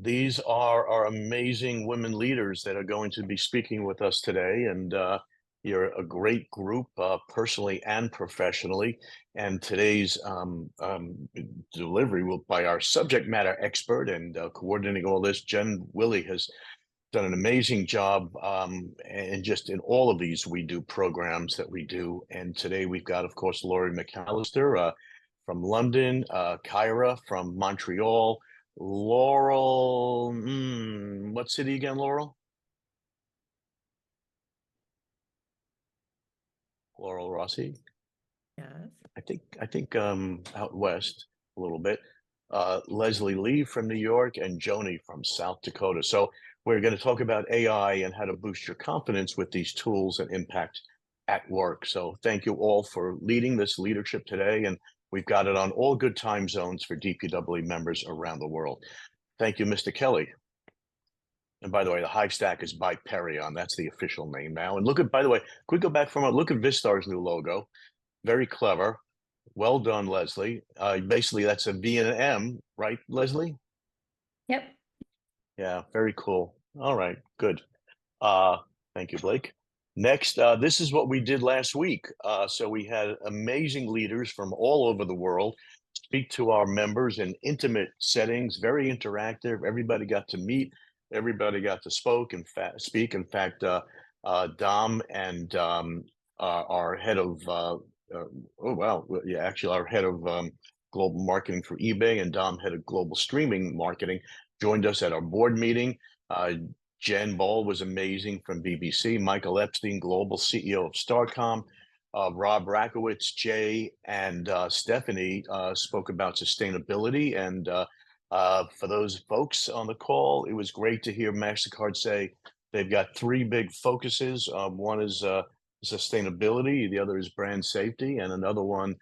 These are our amazing women leaders that are going to be speaking with us today. And you're a great group, personally and professionally. And today's delivery will by our subject matter expert and coordinating all this. Jen Willie has done an amazing job, and just in all of these we do programs that we do. And today we've got, of course, Laurie McAllister from London, Kyra from Montreal, Laurel, what city again, Laurel? Laurel Rossi. Yes. I think out west a little bit. Leslie Lee from New York and Joni from South Dakota. So we're going to talk about AI and how to boost your confidence with these tools and impact at work. So thank you all for leading this leadership today. And we've got it on all good time zones for DPW members around the world. Thank you, Mr. Kelly. And by the way, the Hive Stack is by Perion. That's the official name now. And look at, by the way, could we go back from it? Look at Vistar's new logo. Very clever. Well done, Leslie. Basically, that's a V and an M, right, Leslie? Yep. Yeah, very cool. All right, good. Thank you, Blake. Next, this is what we did last week. So we had amazing leaders from all over the world speak to our members in intimate settings, very interactive. Everybody got to meet. Everybody got to speak. In fact, Dom and our head of actually our head of global marketing for eBay and Dom, head of global streaming marketing, joined us at our board meeting. Jen Ball was amazing from BBC. Michael Epstein, global CEO of Starcom. Rob Rakowitz, Jay, and Stephanie spoke about sustainability. And for those folks on the call, it was great to hear MasterCard say they've got three big focuses. One is sustainability, the other is brand safety, and another one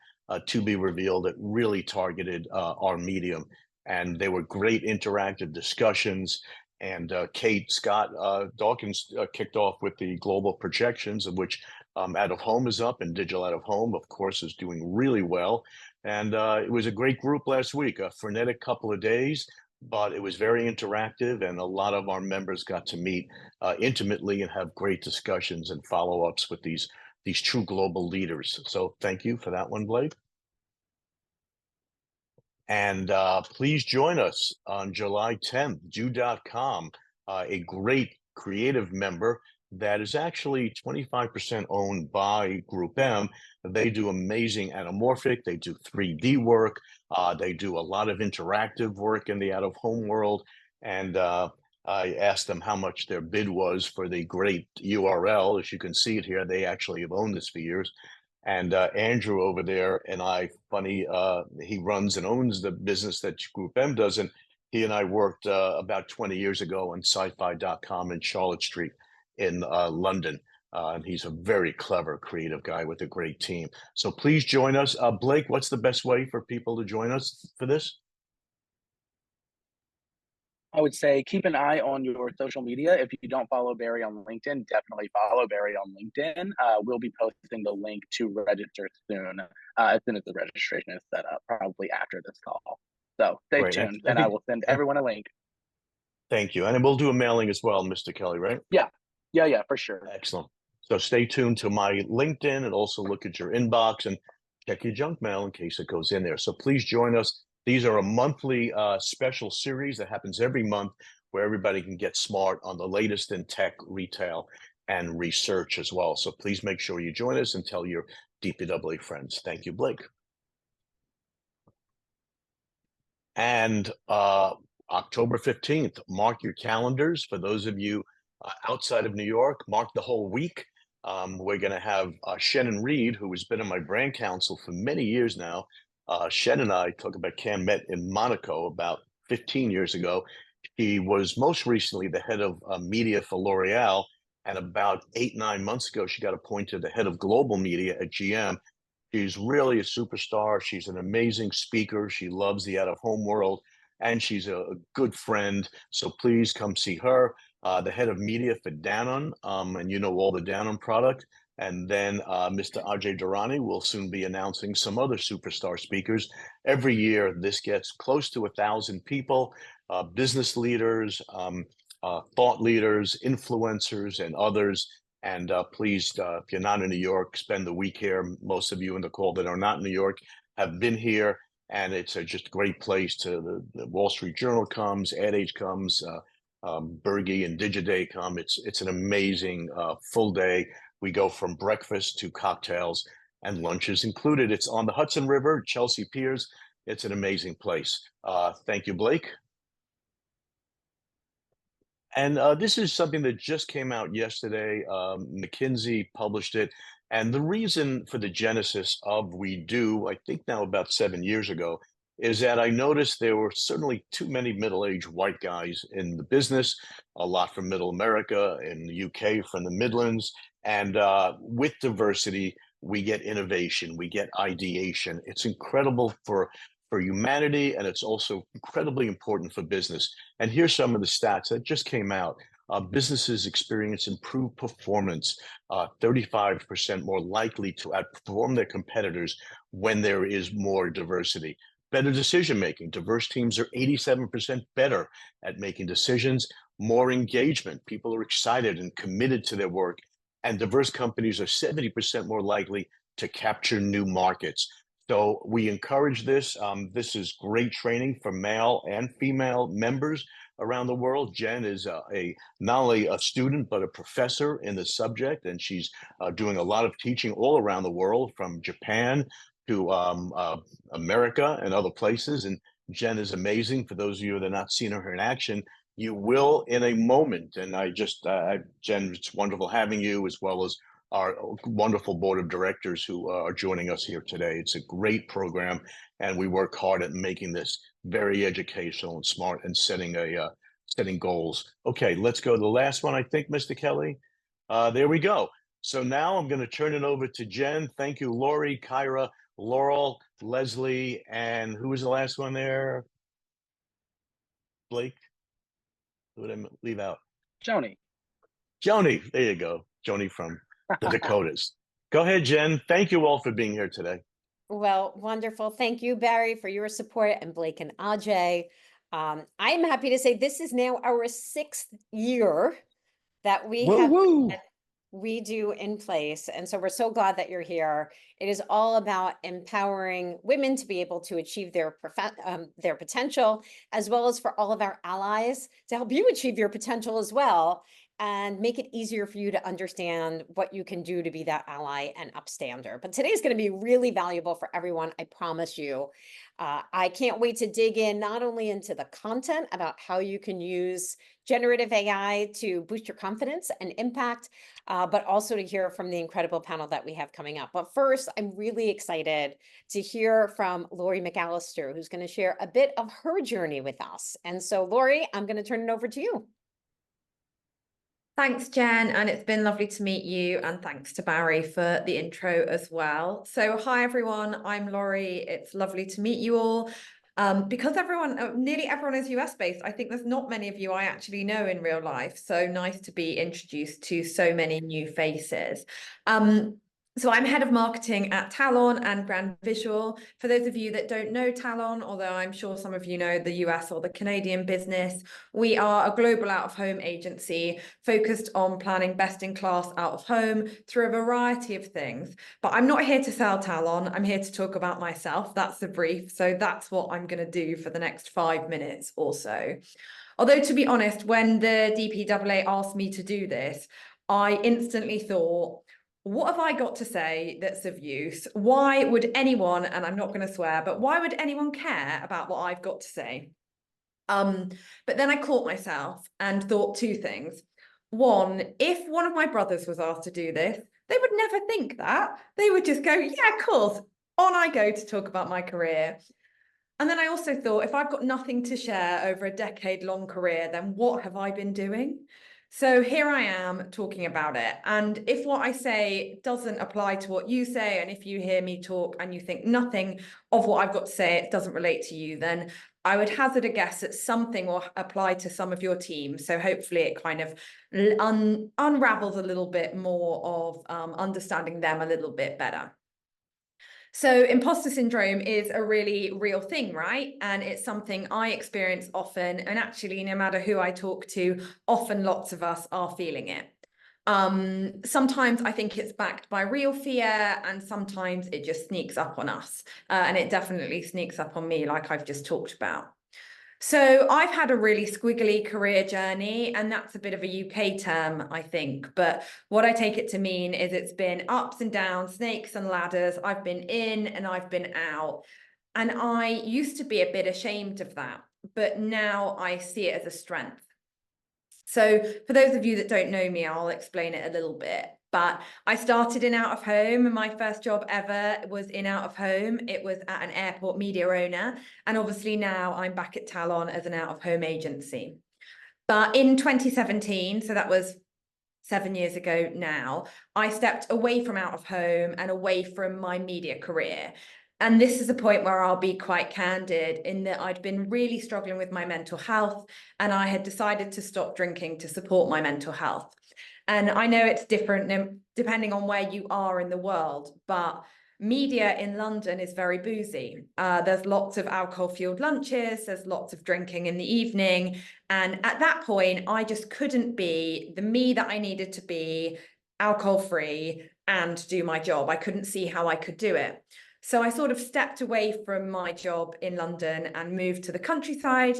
to be revealed that really targeted our medium. And they were great interactive discussions. And Kate Scott Dawkins kicked off with the global projections, of which out of home is up, and digital out of home, of course, is doing really well. And it was a great group last week, a frenetic couple of days, but it was very interactive, and a lot of our members got to meet intimately and have great discussions and follow-ups with these true global leaders. So thank you for that one, Blake. And please join us on July 10th, WE.DOOH.com, a great creative member that is actually 25% owned by Group M. They do amazing anamorphic, they do 3D work, they do a lot of interactive work in the out-of-home world. And I asked them how much their bid was for the great URL. As you can see it here, they actually have owned this for years. And Andrew over there and I, funny, he runs and owns the business that Group M does. And he and I worked about 20 years ago on sci-fi.com in Charlotte Street in London. And he's a very clever, creative guy with a great team. So please join us. Blake, what's the best way for people to join us for this? I would say keep an eye on your social media. If you don't follow Barry on LinkedIn, definitely follow Barry on LinkedIn. We'll be posting the link to register soon, as soon as the registration is set up, probably after this call. So stay tuned, and I will send everyone a link. Thank you. And we'll do a mailing as well, Mr. Kelly, right? Yeah, for sure. Excellent. So stay tuned to my LinkedIn and also look at your inbox and check your junk mail in case it goes in there. So please join us. These are a monthly special series that happens every month where everybody can get smart on the latest in tech, retail, and research as well. So please make sure you join us and tell your DPW friends. Thank you, Blake. And October 15th, mark your calendars. For those of you outside of New York, mark the whole week. We're going to have Shannon Reed, who has been in my brand council for many years now. Shen and I talk about Cam met in Monaco about 15 years ago. He was most recently the head of media for L'Oreal, and about 8-9 months ago, she got appointed the head of global media at GM. She's really a superstar. She's an amazing speaker. She loves the out-of-home world, and she's a good friend. So please come see her. The head of media for Danone, and you know all the Danone product. And then Mr. Ajay Durrani will soon be announcing some other superstar speakers. Every year, this gets close to 1,000 people. business leaders, thought leaders, influencers, and others. And please, if you're not in New York, spend the week here. Most of you in the call that are not in New York have been here, and it's just a great place. The Wall Street Journal comes, Ad Age comes, Bergie and Digiday come. It's an amazing full day. We go from breakfast to cocktails and lunches included. It's on the Hudson River, Chelsea Piers. It's an amazing place. Thank you, Blake. And this is something that just came out yesterday. McKinsey published it. And the reason for the genesis of WE.DOOH, I think now about 7 years ago, is that I noticed there were certainly too many middle-aged white guys in the business, a lot from Middle America, in the UK, from the Midlands. And with diversity, we get innovation, we get ideation. It's incredible for humanity, and it's also incredibly important for business. And here's some of the stats that just came out. Businesses experience improved performance, 35% more likely to outperform their competitors when there is more diversity. Better decision making. Diverse teams are 87% better at making decisions. More engagement. People are excited and committed to their work. And diverse companies are 70% more likely to capture new markets. So we encourage this. This is great training for male and female members around the world. Jen is not only a student, but a professor in the subject, and she's doing a lot of teaching all around the world, from Japan to America and other places. And Jen is amazing. For those of you that have not seen her in action, you will in a moment. And Jen, it's wonderful having you, as well as our wonderful board of directors who are joining us here today. It's a great program, and we work hard at making this very educational and smart and setting goals. Okay, let's go to the last one, I think, Mr. Kelly. There we go. So now I'm going to turn it over to Jen. Thank you, Lori, Kyra, Laurel, Leslie, and who was the last one there? Blake? Who did I leave out? Joni. Joni, there you go. Joni from the Dakotas. Go ahead, Jen. Thank you all for being here today. Well, wonderful. Thank you, Barry, for your support, and Blake and Ajay. I'm happy to say this is now our 6th year that we have WE.DOOH in place. And so we're so glad that you're here. It is all about empowering women to be able to achieve their potential, as well as for all of our allies to help you achieve your potential as well, and make it easier for you to understand what you can do to be that ally and upstander. But today's going to be really valuable for everyone, I promise you. I can't wait to dig in not only into the content about how you can use generative AI to boost your confidence and impact, but also to hear from the incredible panel that we have coming up. But first, I'm really excited to hear from Lori McAllister, who's going to share a bit of her journey with us. And so, Lori, I'm going to turn it over to you. Thanks, Jen, and it's been lovely to meet you, and thanks to Barry for the intro as well. So hi, everyone, I'm Laurie. It's lovely to meet you all. Because nearly everyone is US-based, I think there's not many of you I actually know in real life, so nice to be introduced to so many new faces. So I'm head of marketing at Talon and Grand Visual. For those of you that don't know Talon, although I'm sure some of you know the US or the Canadian business, we are a global out-of-home agency focused on planning best-in-class out-of-home through a variety of things. But I'm not here to sell Talon. I'm here to talk about myself. That's the brief. So that's what I'm going to do for the next 5 minutes or so. Although, to be honest, when the DPAA asked me to do this, I instantly thought, what have I got to say that's of use? Why would anyone, and I'm not going to swear, but why would anyone care about what I've got to say? But then I caught myself and thought 2 things. One, if one of my brothers was asked to do this, they would never think that. They would just go, yeah, of course, on I go to talk about my career. And then I also thought, if I've got nothing to share over a decade-long career, then what have I been doing? So here I am talking about it. And if what I say doesn't apply to what you say, and if you hear me talk and you think nothing of what I've got to say, it doesn't relate to you, then I would hazard a guess that something will apply to some of your team. So hopefully it kind of unravels a little bit more of understanding them a little bit better. So imposter syndrome is a really real thing, right? And it's something I experience often. And actually, no matter who I talk to, often lots of us are feeling it. Sometimes I think it's backed by real fear, and sometimes it just sneaks up on us. And it definitely sneaks up on me, like I've just talked about. So I've had a really squiggly career journey, and that's a bit of a UK term, I think. But what I take it to mean is it's been ups and downs, snakes and ladders. I've been in and I've been out. And I used to be a bit ashamed of that, but now I see it as a strength. So for those of you that don't know me, I'll explain it a little bit. But I started in out of home, and my first job ever was in out of home. It was at an airport media owner. And obviously now I'm back at Talon as an out of home agency. But in 2017, so that was 7 years ago now, I stepped away from out of home and away from my media career. And this is a point where I'll be quite candid in that I'd been really struggling with my mental health, and I had decided to stop drinking to support my mental health. And I know it's different depending on where you are in the world, but media in London is very boozy. There's lots of alcohol-fueled lunches, there's lots of drinking in the evening. And at that point, I just couldn't be the me that I needed to be, alcohol-free, and do my job. I couldn't see how I could do it. So I sort of stepped away from my job in London and moved to the countryside,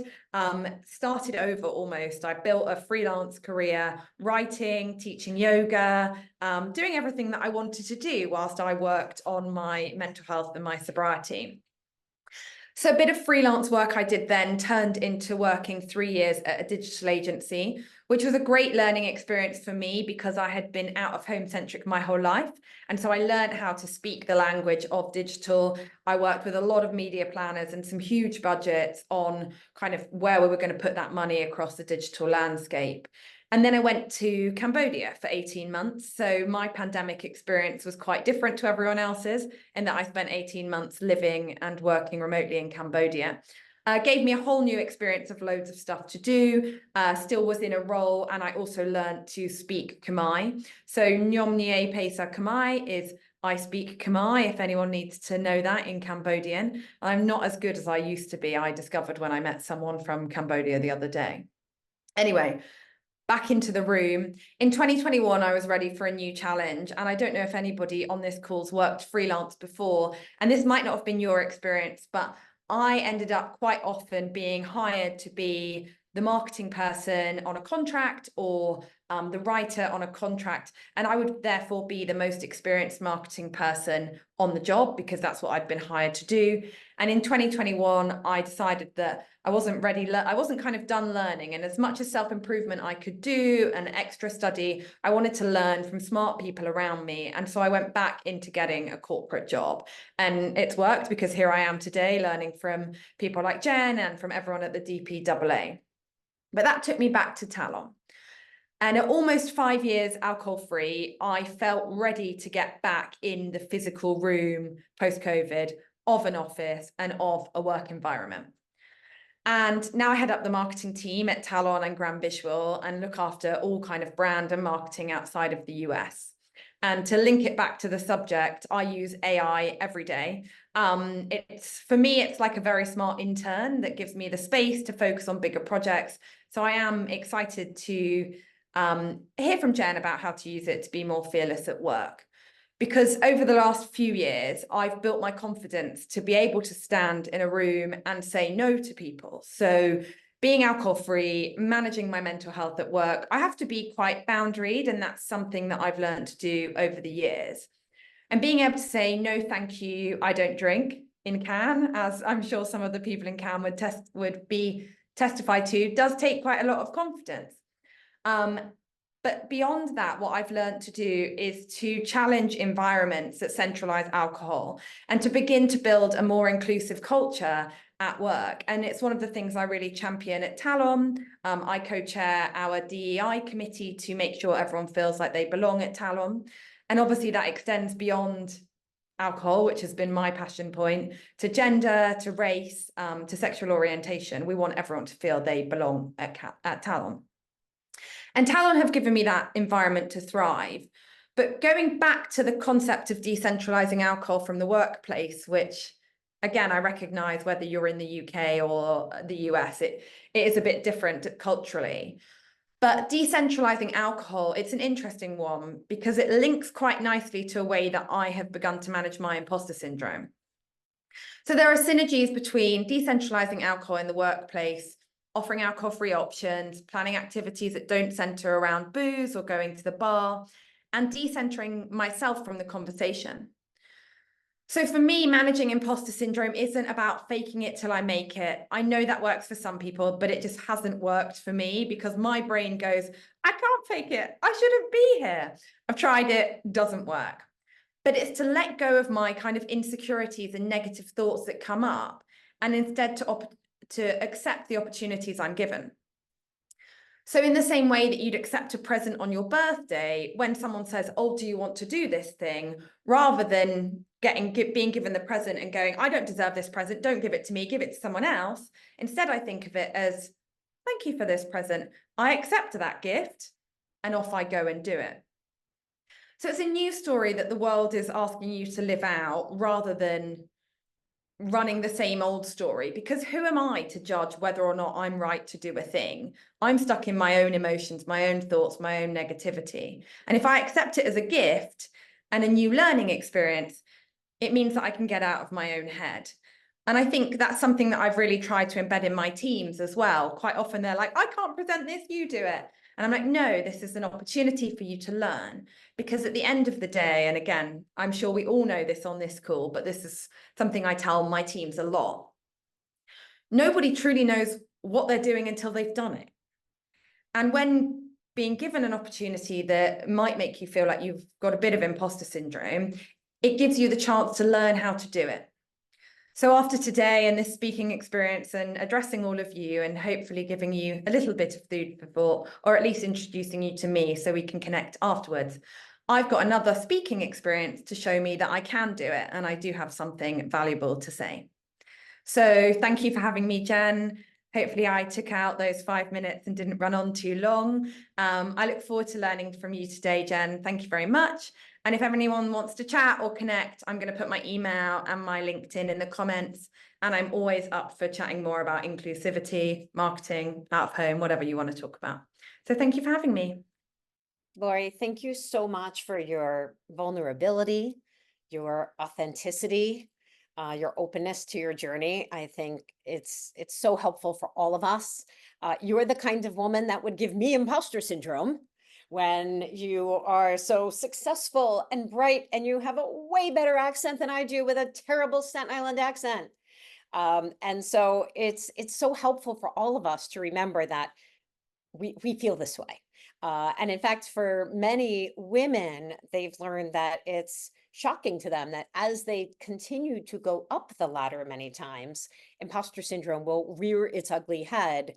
started over almost. I built a freelance career, writing, teaching yoga, doing everything that I wanted to do whilst I worked on my mental health and my sobriety. So a bit of freelance work I did then turned into working 3 years at a digital agency, which was a great learning experience for me because I had been out of home centric my whole life. And so I learned how to speak the language of digital. I worked with a lot of media planners and some huge budgets on kind of where we were going to put that money across the digital landscape. And then I went to Cambodia for 18 months. So my pandemic experience was quite different to everyone else's in that I spent 18 months living and working remotely in Cambodia. Gave me a whole new experience of loads of stuff to do, still was in a role, and I also learned to speak Khmer. So Nyom Nie Pesa Khmer is I speak Khmer, if anyone needs to know that in Cambodian. I'm not as good as I used to be, I discovered when I met someone from Cambodia the other day. Anyway, back into the room. In 2021, I was ready for a new challenge. And I don't know if anybody on this call's worked freelance before, and this might not have been your experience, but I ended up quite often being hired to be the marketing person on a contract or the writer on a contract. And I would therefore be the most experienced marketing person on the job because that's what I'd been hired to do. And in 2021, I decided that I wasn't ready. I wasn't kind of done learning. And as much as self-improvement I could do and extra study, I wanted to learn from smart people around me. And so I went back into getting a corporate job. And it's worked because here I am today learning from people like Jen and from everyone at the DPAA. But that took me back to Talon. And at almost 5 years alcohol-free, I felt ready to get back in the physical room post-COVID of an office and of a work environment. And now I head up the marketing team at Talon and Grand Visual and look after all kind of brand and marketing outside of the US. And to link it back to the subject, I use AI every day. For me, it's like a very smart intern that gives me the space to focus on bigger projects. So I am excited to hear from Jen about how to use it to be more fearless at work. Because over the last few years, I've built my confidence to be able to stand in a room and say no to people. So being alcohol-free, managing my mental health at work, I have to be quite boundaried, and that's something that I've learned to do over the years. And being able to say, no, thank you, I don't drink in Cannes, as I'm sure some of the people in Cannes would be testified to, does take quite a lot of confidence. But beyond that, what I've learned to do is to challenge environments that centralize alcohol and to begin to build a more inclusive culture at work. And it's one of the things I really champion at Talon. I co-chair our DEI committee to make sure everyone feels like they belong at Talon. And obviously that extends beyond alcohol, which has been my passion point, to gender, to race, to sexual orientation. We want everyone to feel they belong at Talon. And Talon have given me that environment to thrive. But going back to the concept of decentralizing alcohol from the workplace, which again, I recognize whether you're in the UK or the US, it is a bit different culturally. But decentralizing alcohol, it's an interesting one because it links quite nicely to a way that I have begun to manage my imposter syndrome. So there are synergies between decentralizing alcohol in the workplace, offering alcohol-free options, planning activities that don't center around booze or going to the bar, and decentering myself from the conversation. So for me, managing imposter syndrome isn't about faking it till I make it. I know that works for some people, but it just hasn't worked for me because my brain goes, I can't fake it. I shouldn't be here. I've tried it, doesn't work. But it's to let go of my kind of insecurities and negative thoughts that come up and instead to accept the opportunities I'm given. So in the same way that you'd accept a present on your birthday, when someone says, oh, do you want to do this thing? Rather than being given the present and going, I don't deserve this present, don't give it to me, give it to someone else. Instead, I think of it as, thank you for this present. I accept that gift and off I go and do it. So it's a new story that the world is asking you to live out rather than running the same old story, because who am I to judge whether or not I'm right to do a thing? I'm stuck in my own emotions, my own thoughts, my own negativity. And if I accept it as a gift and a new learning experience, it means that I can get out of my own head. And I think that's something that I've really tried to embed in my teams as well. Quite often they're like, I can't present this, you do it. And I'm like, no, this is an opportunity for you to learn, because at the end of the day, and again, I'm sure we all know this on this call, but this is something I tell my teams a lot. Nobody truly knows what they're doing until they've done it. And when being given an opportunity that might make you feel like you've got a bit of imposter syndrome, it gives you the chance to learn how to do it. So after today and this speaking experience and addressing all of you and hopefully giving you a little bit of food for thought, or at least introducing you to me so we can connect afterwards, I've got another speaking experience to show me that I can do it and I do have something valuable to say. So thank you for having me, Jen. Hopefully I took out those 5 minutes and didn't run on too long. I look forward to learning from you today, Jen. Thank you very much. And if anyone wants to chat or connect, I'm going to put my email and my LinkedIn in the comments. And I'm always up for chatting more about inclusivity, marketing, out of home, whatever you want to talk about. So thank you for having me. Lori, thank you so much for your vulnerability, your authenticity, your openness to your journey. I think it's so helpful for all of us. You're the kind of woman that would give me imposter syndrome when you are so successful and bright and you have a way better accent than I do with a terrible Staten Island accent. And so it's so helpful for all of us to remember that we feel this way. And in fact, for many women, they've learned that it's shocking to them that as they continue to go up the ladder many times, imposter syndrome will rear its ugly head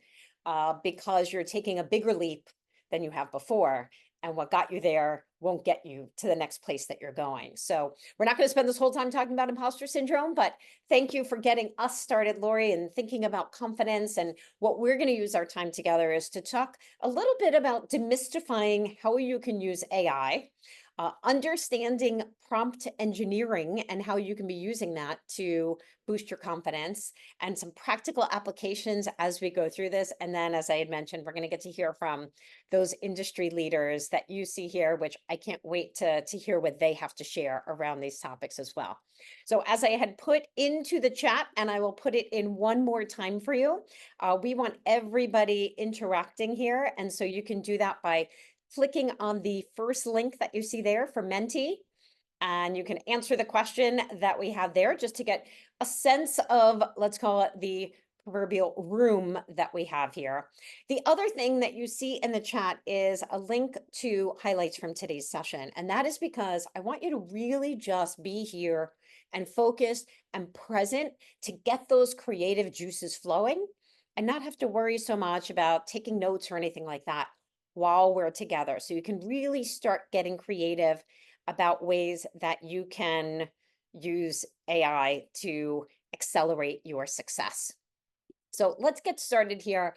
because you're taking a bigger leap than you have before. And what got you there won't get you to the next place that you're going. So we're not going to spend this whole time talking about imposter syndrome, but thank you for getting us started, Lori, and thinking about confidence. And what we're going to use our time together is to talk a little bit about demystifying how you can use AI, understanding prompt engineering and how you can be using that to boost your confidence, and some practical applications as we go through this. And then, as I had mentioned, we're going to get to hear from those industry leaders that you see here, which I can't wait to hear what they have to share around these topics as well. So as I had put into the chat, and I will put it in one more time for you, we want everybody interacting here. And so you can do that by clicking on the first link that you see there for Menti, and you can answer the question that we have there just to get a sense of, let's call it, the proverbial room that we have here. The other thing that you see in the chat is a link to highlights from today's session. And that is because I want you to really just be here and focused and present to get those creative juices flowing and not have to worry so much about taking notes or anything like that while we're together. So you can really start getting creative about ways that you can use AI to accelerate your success. So let's get started here.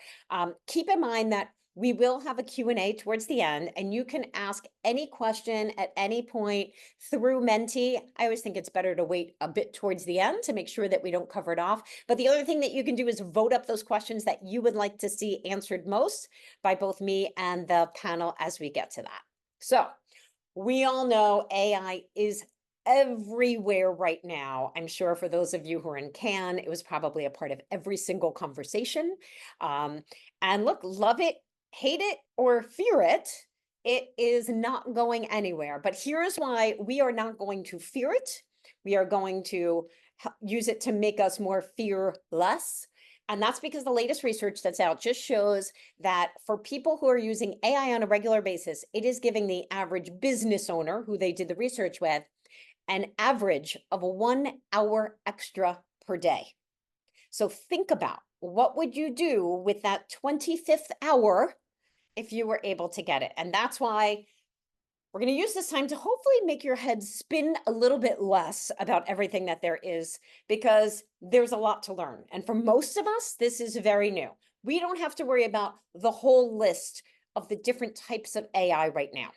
Keep in mind that We will have a Q&A towards the end, and you can ask any question at any point through Menti. I always think it's better to wait a bit towards the end to make sure that we don't cover it off. But the other thing that you can do is vote up those questions that you would like to see answered most by both me and the panel as we get to that. So we all know AI is everywhere right now. I'm sure for those of you who are in Cannes, it was probably a part of every single conversation. And look, love it, hate it, or fear it, it is not going anywhere. But here's why we are not going to fear it. We are going to use it to make us more fearless. And that's because the latest research that's out just shows that for people who are using AI on a regular basis, it is giving the average business owner who they did the research with an average of 1 hour extra per day. So think about, what would you do with that 25th hour if you were able to get it? And that's why we're going to use this time to hopefully make your head spin a little bit less about everything that there is, because there's a lot to learn. And for most of us, this is very new. We don't have to worry about the whole list of the different types of AI right now.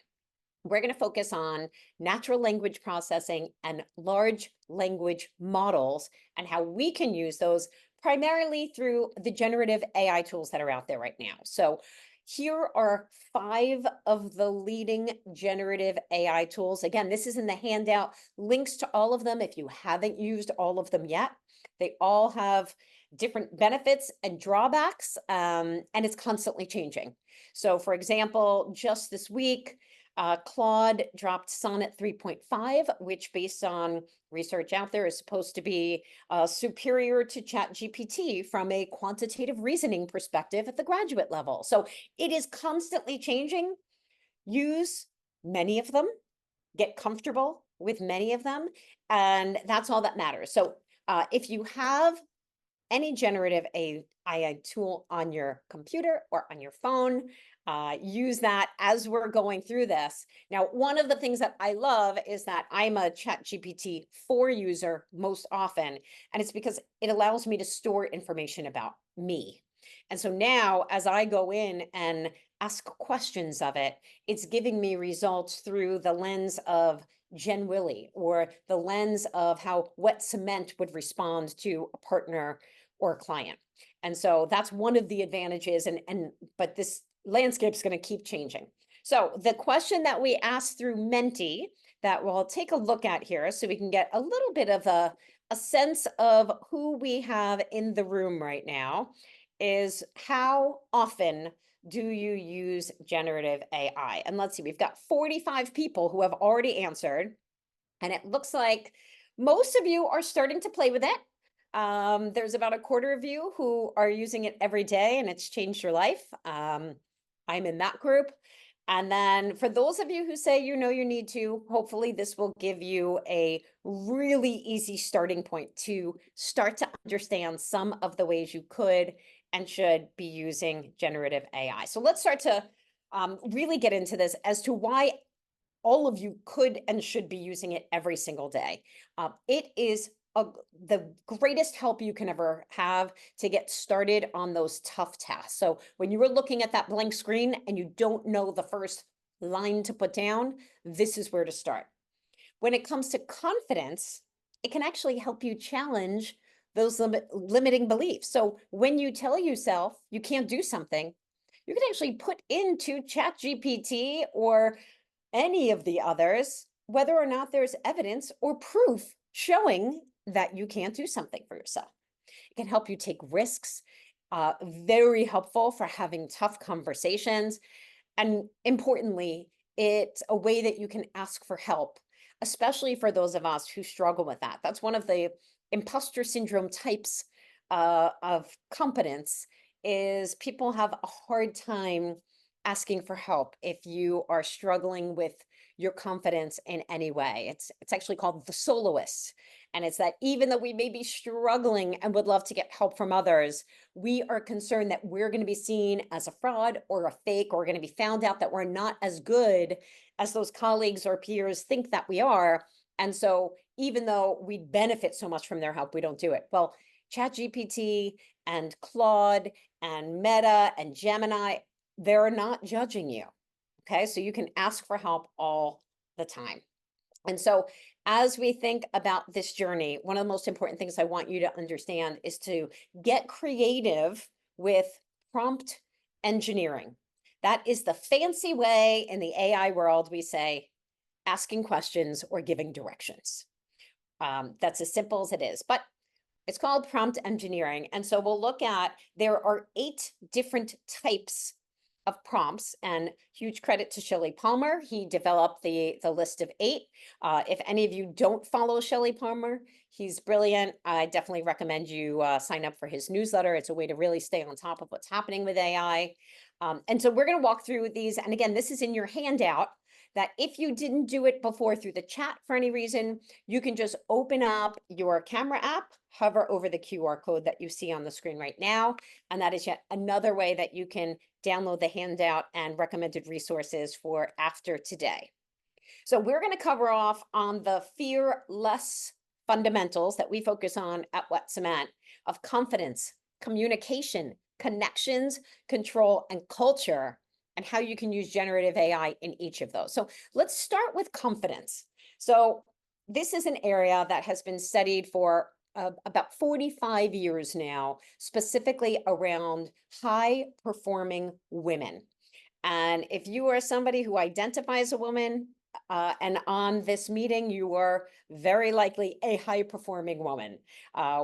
We're going to focus on natural language processing and large language models and how we can use those primarily through the generative AI tools that are out there right now. So here are 5 of the leading generative AI tools. Again, this is in the handout, links to all of them if you haven't used all of them yet. They all have different benefits and drawbacks, and it's constantly changing. So for example, just this week, Claude dropped Sonnet 3.5, which based on research out there is supposed to be superior to ChatGPT from a quantitative reasoning perspective at the graduate level. So it is constantly changing. Use many of them, get comfortable with many of them, and that's all that matters. So if you have any generative AI tool on your computer or on your phone, use that as we're going through this. Now, one of the things that I love is that I'm a ChatGPT 4 user most often, and it's because it allows me to store information about me. And so now as I go in and ask questions of it, it's giving me results through the lens of Jen Willie or the lens of how wet cement would respond to a partner or a client. And so that's one of the advantages, but this landscape's going to keep changing. So the question that we asked through Menti that we'll take a look at here so we can get a little bit of a sense of who we have in the room right now is, how often do you use generative AI? And let's see, we've got 45 people who have already answered, and it looks like most of you are starting to play with it. There's about a quarter of you who are using it every day and it's changed your life. I'm in that group. And then for those of you who say, you know, you need to, hopefully this will give you a really easy starting point to start to understand some of the ways you could and should be using generative AI. So let's start to really get into this as to why all of you could and should be using it every single day. It is the greatest help you can ever have to get started on those tough tasks. So when you were looking at that blank screen and you don't know the first line to put down, this is where to start. When it comes to confidence, it can actually help you challenge those limiting beliefs. So when you tell yourself you can't do something, you can actually put into ChatGPT or any of the others whether or not there's evidence or proof showing that you can't do something for yourself. It can help you take risks, very helpful for having tough conversations. And importantly, it's a way that you can ask for help, especially for those of us who struggle with that. That's one of the imposter syndrome types of competence, is people have a hard time asking for help if you are struggling with your confidence in any way. It's actually called the soloist. And it's that even though we may be struggling and would love to get help from others, we are concerned that we're going to be seen as a fraud or a fake, or we're going to be found out that we're not as good as those colleagues or peers think that we are. And so even though we benefit so much from their help, we don't do it. Well, ChatGPT and Claude and Meta and Gemini, they're not judging you. Okay, so you can ask for help all the time. And so as we think about this journey, one of the most important things I want you to understand is to get creative with prompt engineering. That is the fancy way in the AI world, we say, asking questions or giving directions. That's as simple as it is, but it's called prompt engineering. And so we'll look at, there are 8 different types of prompts, and huge credit to Shelley Palmer. He developed the list of 8. If any of you don't follow Shelley Palmer, he's brilliant. I definitely recommend you sign up for his newsletter. It's a way to really stay on top of what's happening with AI. And so we're going to walk through these. And again, this is in your handout, that if you didn't do it before through the chat for any reason, you can just open up your camera app, hover over the QR code that you see on the screen right now. And that is yet another way that you can download the handout and recommended resources for after today. So we're going to cover off on the fearless fundamentals that we focus on at Wet Cement of confidence, communication, connections, control, and culture, and how you can use generative AI in each of those. So let's start with confidence. So this is an area that has been studied for about 45 years now, specifically around high-performing women. And if you are somebody who identifies a woman, and on this meeting, you are very likely a high-performing woman,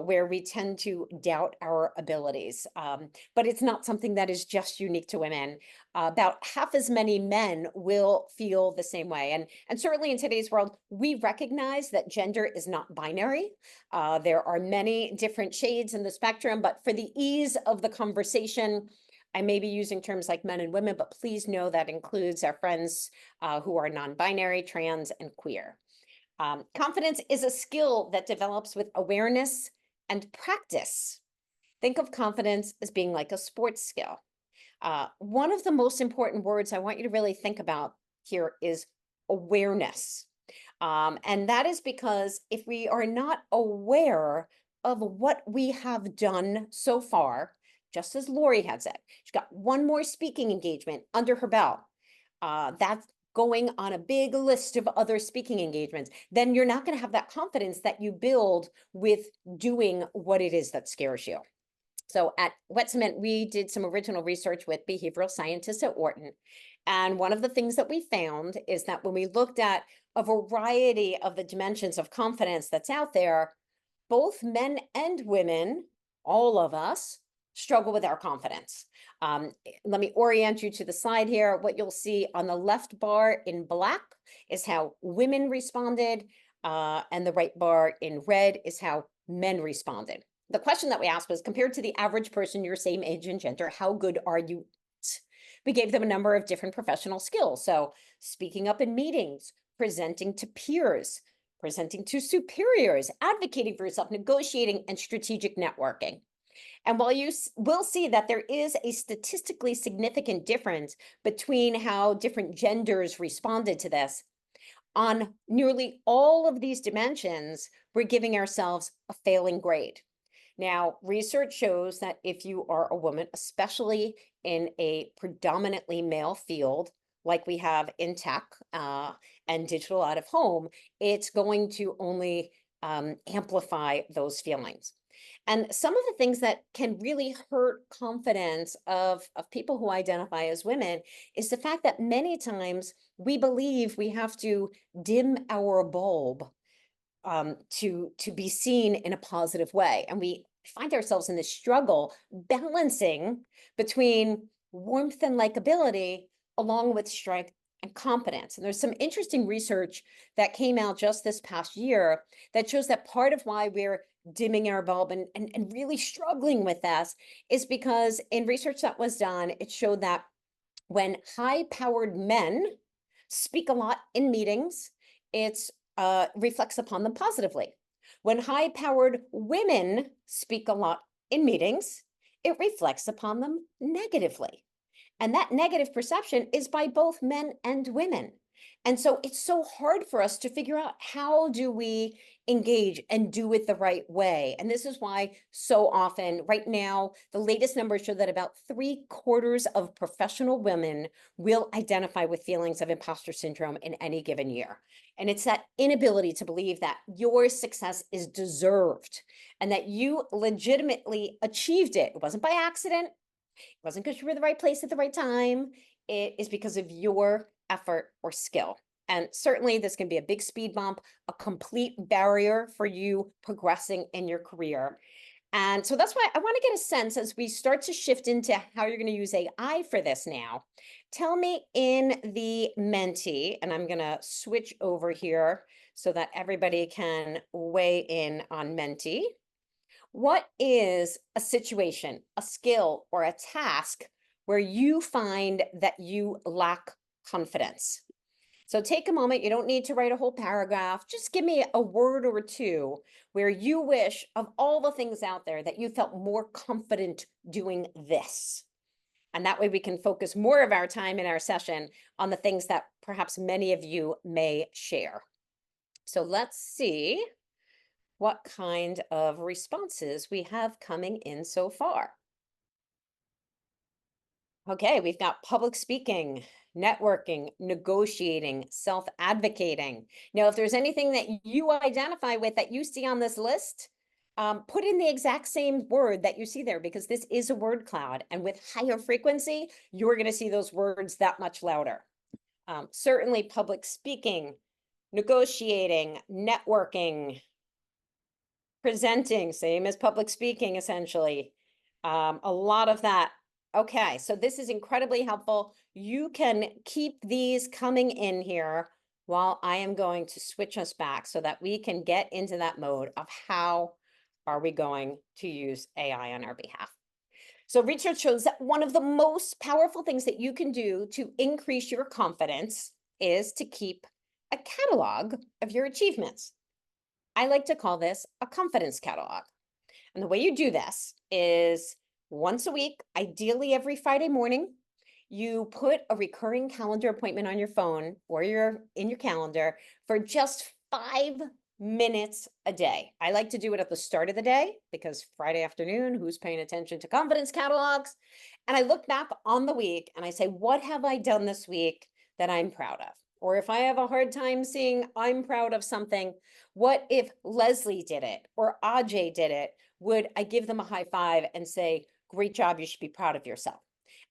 where we tend to doubt our abilities. But it's not something that is just unique to women. About half as many men will feel the same way. And certainly in today's world, we recognize that gender is not binary. There are many different shades in the spectrum, but for the ease of the conversation, I may be using terms like men and women, but please know that includes our friends who are non-binary, trans, and queer. Confidence is a skill that develops with awareness and practice. Think of confidence as being like a sports skill. One of the most important words I want you to really think about here is awareness. And that is because if we are not aware of what we have done so far, just as Lori had said, she's got one more speaking engagement under her belt. That's going on a big list of other speaking engagements. Then you're not going to have that confidence that you build with doing what it is that scares you. So at Wet Cement, we did some original research with behavioral scientists at Wharton. And one of the things that we found is that when we looked at a variety of the dimensions of confidence that's out there, both men and women, all of us, struggle with our confidence. Let me orient you to the slide here. What you'll see on the left bar in black is how women responded, and the right bar in red is how men responded. The question that we asked was, compared to the average person your same age and gender, how good are you? We gave them a number of different professional skills. So speaking up in meetings, presenting to peers, presenting to superiors, advocating for yourself, negotiating, and strategic networking. And while you will see that there is a statistically significant difference between how different genders responded to this, on nearly all of these dimensions, we're giving ourselves a failing grade. Now, research shows that if you are a woman, especially in a predominantly male field, like we have in tech and digital out of home, it's going to only amplify those feelings. And some of the things that can really hurt confidence of people who identify as women is the fact that many times we believe we have to dim our bulb to be seen in a positive way. And we find ourselves in this struggle balancing between warmth and likability along with strength and competence. And there's some interesting research that came out just this past year that shows that part of why we're dimming our bulb and really struggling with this is because in research that was done, it showed that when high-powered men speak a lot in meetings, it's reflects upon them positively. When high-powered women speak a lot in meetings, it reflects upon them negatively. And that negative perception is by both men and women. And so it's so hard for us to figure out, how do we engage and do it the right way? And this is why so often right now, the latest numbers show that about 3/4 of professional women will identify with feelings of imposter syndrome in any given year. And it's that inability to believe that your success is deserved and that you legitimately achieved it. It wasn't by accident. It wasn't because you were in the right place at the right time. It is because of your effort or skill. And certainly this can be a big speed bump, a complete barrier for you progressing in your career. And so that's why I want to get a sense, as we start to shift into how you're going to use AI for this now. Tell me in the Menti, and I'm going to switch over here so that everybody can weigh in on Menti. What is a situation, a skill, or a task where you find that you lack confidence? So take a moment. You don't need to write a whole paragraph. Just give me a word or two where you wish, of all the things out there, that you felt more confident doing this. And that way we can focus more of our time in our session on the things that perhaps many of you may share. So let's see what kind of responses we have coming in so far. Okay, we've got public speaking, networking, negotiating, self-advocating. Now, if there's anything that you identify with that you see on this list, put in the exact same word that you see there, because this is a word cloud. And with higher frequency, you're going to see those words that much louder. Certainly public speaking, negotiating, networking, presenting, same as public speaking, essentially. A lot of that. Okay, so this is incredibly helpful. You can keep these coming in here while I am going to switch us back so that we can get into that mode of how are we going to use AI on our behalf. So research shows that one of the most powerful things that you can do to increase your confidence is to keep a catalog of your achievements. I like to call this a confidence catalog. And the way you do this is once a week, ideally every Friday morning, you put a recurring calendar appointment on your phone or in your calendar for just 5 minutes a day. I like to do it at the start of the day, because Friday afternoon, who's paying attention to confidence catalogs? And I look back on the week and I say, what have I done this week that I'm proud of? Or if I have a hard time seeing I'm proud of something, what if Leslie did it or Ajay did it? Would I give them a high five and say, great job, you should be proud of yourself?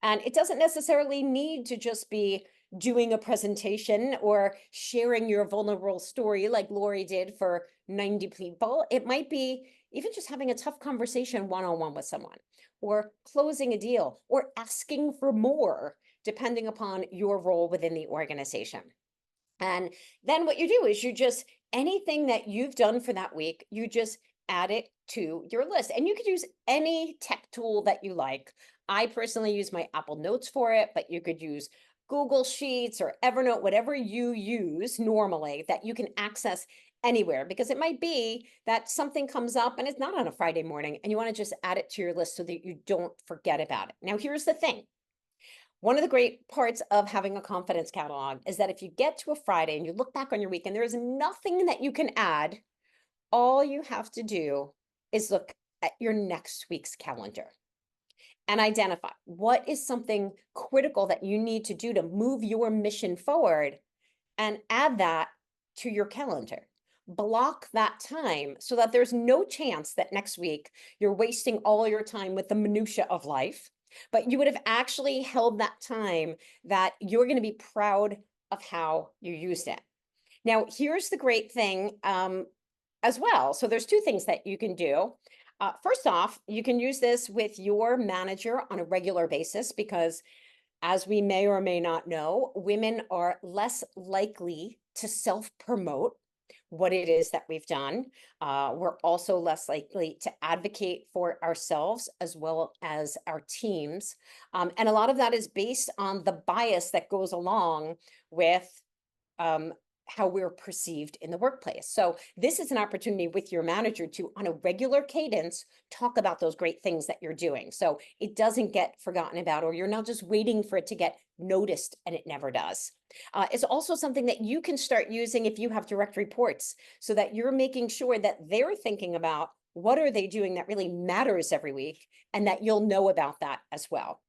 And it doesn't necessarily need to just be doing a presentation or sharing your vulnerable story like Lori did for 90 people. It might be even just having a tough conversation one-on-one with someone, or closing a deal, or asking for more, depending upon your role within the organization. And then what you do is you just, anything that you've done for that week, you just add it to your list. And you could use any tech tool that you like. I personally use my Apple Notes for it, but you could use Google Sheets or Evernote, whatever you use normally that you can access anywhere, because it might be that something comes up and it's not on a Friday morning and you want to just add it to your list so that you don't forget about it. Now, here's the thing. One of the great parts of having a confidence catalog is that if you get to a Friday and you look back on your week and there is nothing that you can add, all you have to do is look at your next week's calendar and identify what is something critical that you need to do to move your mission forward, and add that to your calendar. Block that time so that there's no chance that next week you're wasting all your time with the minutia of life, but you would have actually held that time that you're going to be proud of how you used it. Now, here's the great thing as well. So there's 2 things that you can do. First off, you can use this with your manager on a regular basis, because as we may or may not know, women are less likely to self-promote what it is that we've done. We're also less likely to advocate for ourselves as well as our teams. And a lot of that is based on the bias that goes along with how we're perceived in the workplace. So this is an opportunity with your manager to, on a regular cadence, talk about those great things that you're doing. So it doesn't get forgotten about, or you're not just waiting for it to get noticed, and it never does. It's also something that you can start using if you have direct reports, so that you're making sure that they're thinking about what are they doing that really matters every week, and that you'll know about that as well.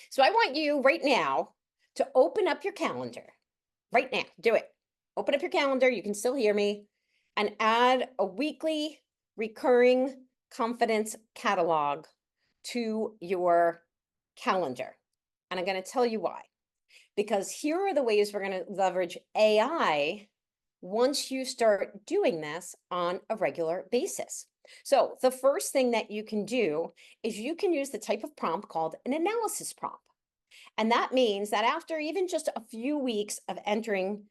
So I want you right now to open up your calendar. Right now, do it. Open up your calendar, you can still hear me, and add a weekly recurring confidence catalog to your calendar. And I'm going to tell you why. Because here are the ways we're going to leverage AI once you start doing this on a regular basis. So the first thing that you can do is you can use the type of prompt called an analysis prompt. And that means that after even just a few weeks of entering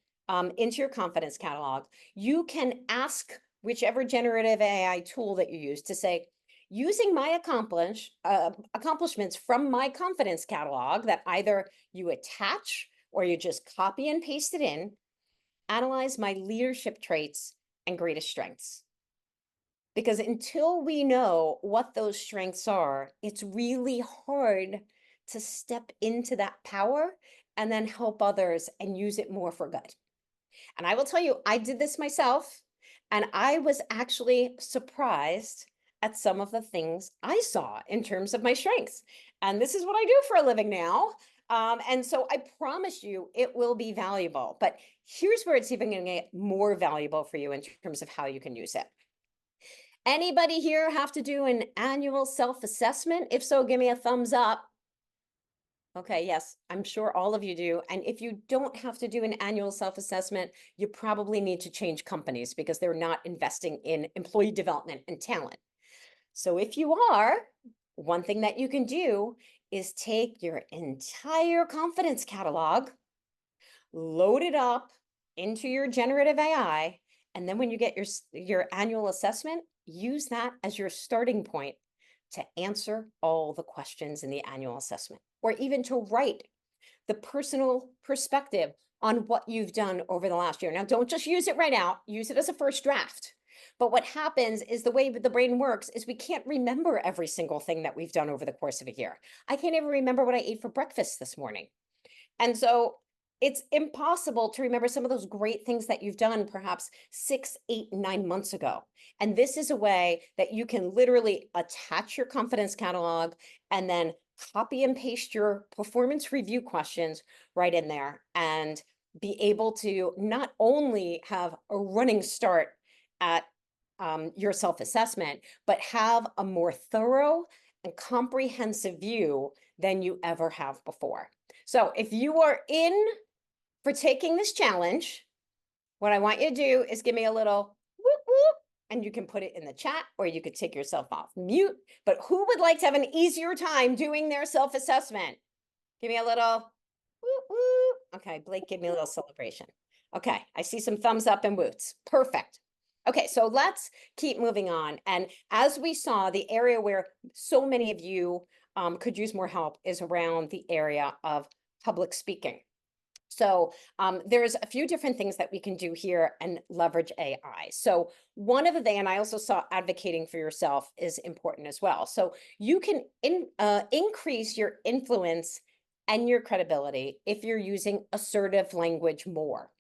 into your confidence catalog, you can ask whichever generative AI tool that you use to say, using my accomplishments from my confidence catalog that either you attach or you just copy and paste it in, analyze my leadership traits and greatest strengths. Because until we know what those strengths are, it's really hard to step into that power and then help others and use it more for good. And I will tell you, I did this myself, and I was actually surprised at some of the things I saw in terms of my strengths. And this is what I do for a living now. And so I promise you it will be valuable. But here's where it's even going to get more valuable for you in terms of how you can use it. Anybody here have to do an annual self-assessment? If so, give me a thumbs up. Okay, yes, I'm sure all of you do. And if you don't have to do an annual self-assessment, you probably need to change companies because they're not investing in employee development and talent. So if you are, one thing that you can do is take your entire confidence catalog, load it up into your generative AI, and then when you get your annual assessment, use that as your starting point to answer all the questions in the annual assessment, or even to write the personal perspective on what you've done over the last year. Now, don't just use it right out, use it as a first draft. But what happens is the way the brain works is we can't remember every single thing that we've done over the course of a year. I can't even remember what I ate for breakfast this morning. And so it's impossible to remember some of those great things that you've done perhaps 6, 8, 9 months ago. And this is a way that you can literally attach your confidence catalog and then copy and paste your performance review questions right in there and be able to not only have a running start at your self-assessment, but have a more thorough and comprehensive view than you ever have before. So if you are in for taking this challenge, what I want you to do is give me a little whoop whoop, and you can put it in the chat or you could take yourself off mute. But who would like to have an easier time doing their self-assessment? Give me a little whoop whoop. Okay, Blake, give me a little celebration. Okay, I see some thumbs up and whoops. Perfect. Okay, so let's keep moving on. And as we saw, the area where so many of you could use more help is around the area of public speaking. So there's a few different things that we can do here and leverage AI. So one of the things, and I also saw advocating for yourself is important as well. So you can increase your influence and your credibility if you're using assertive language more.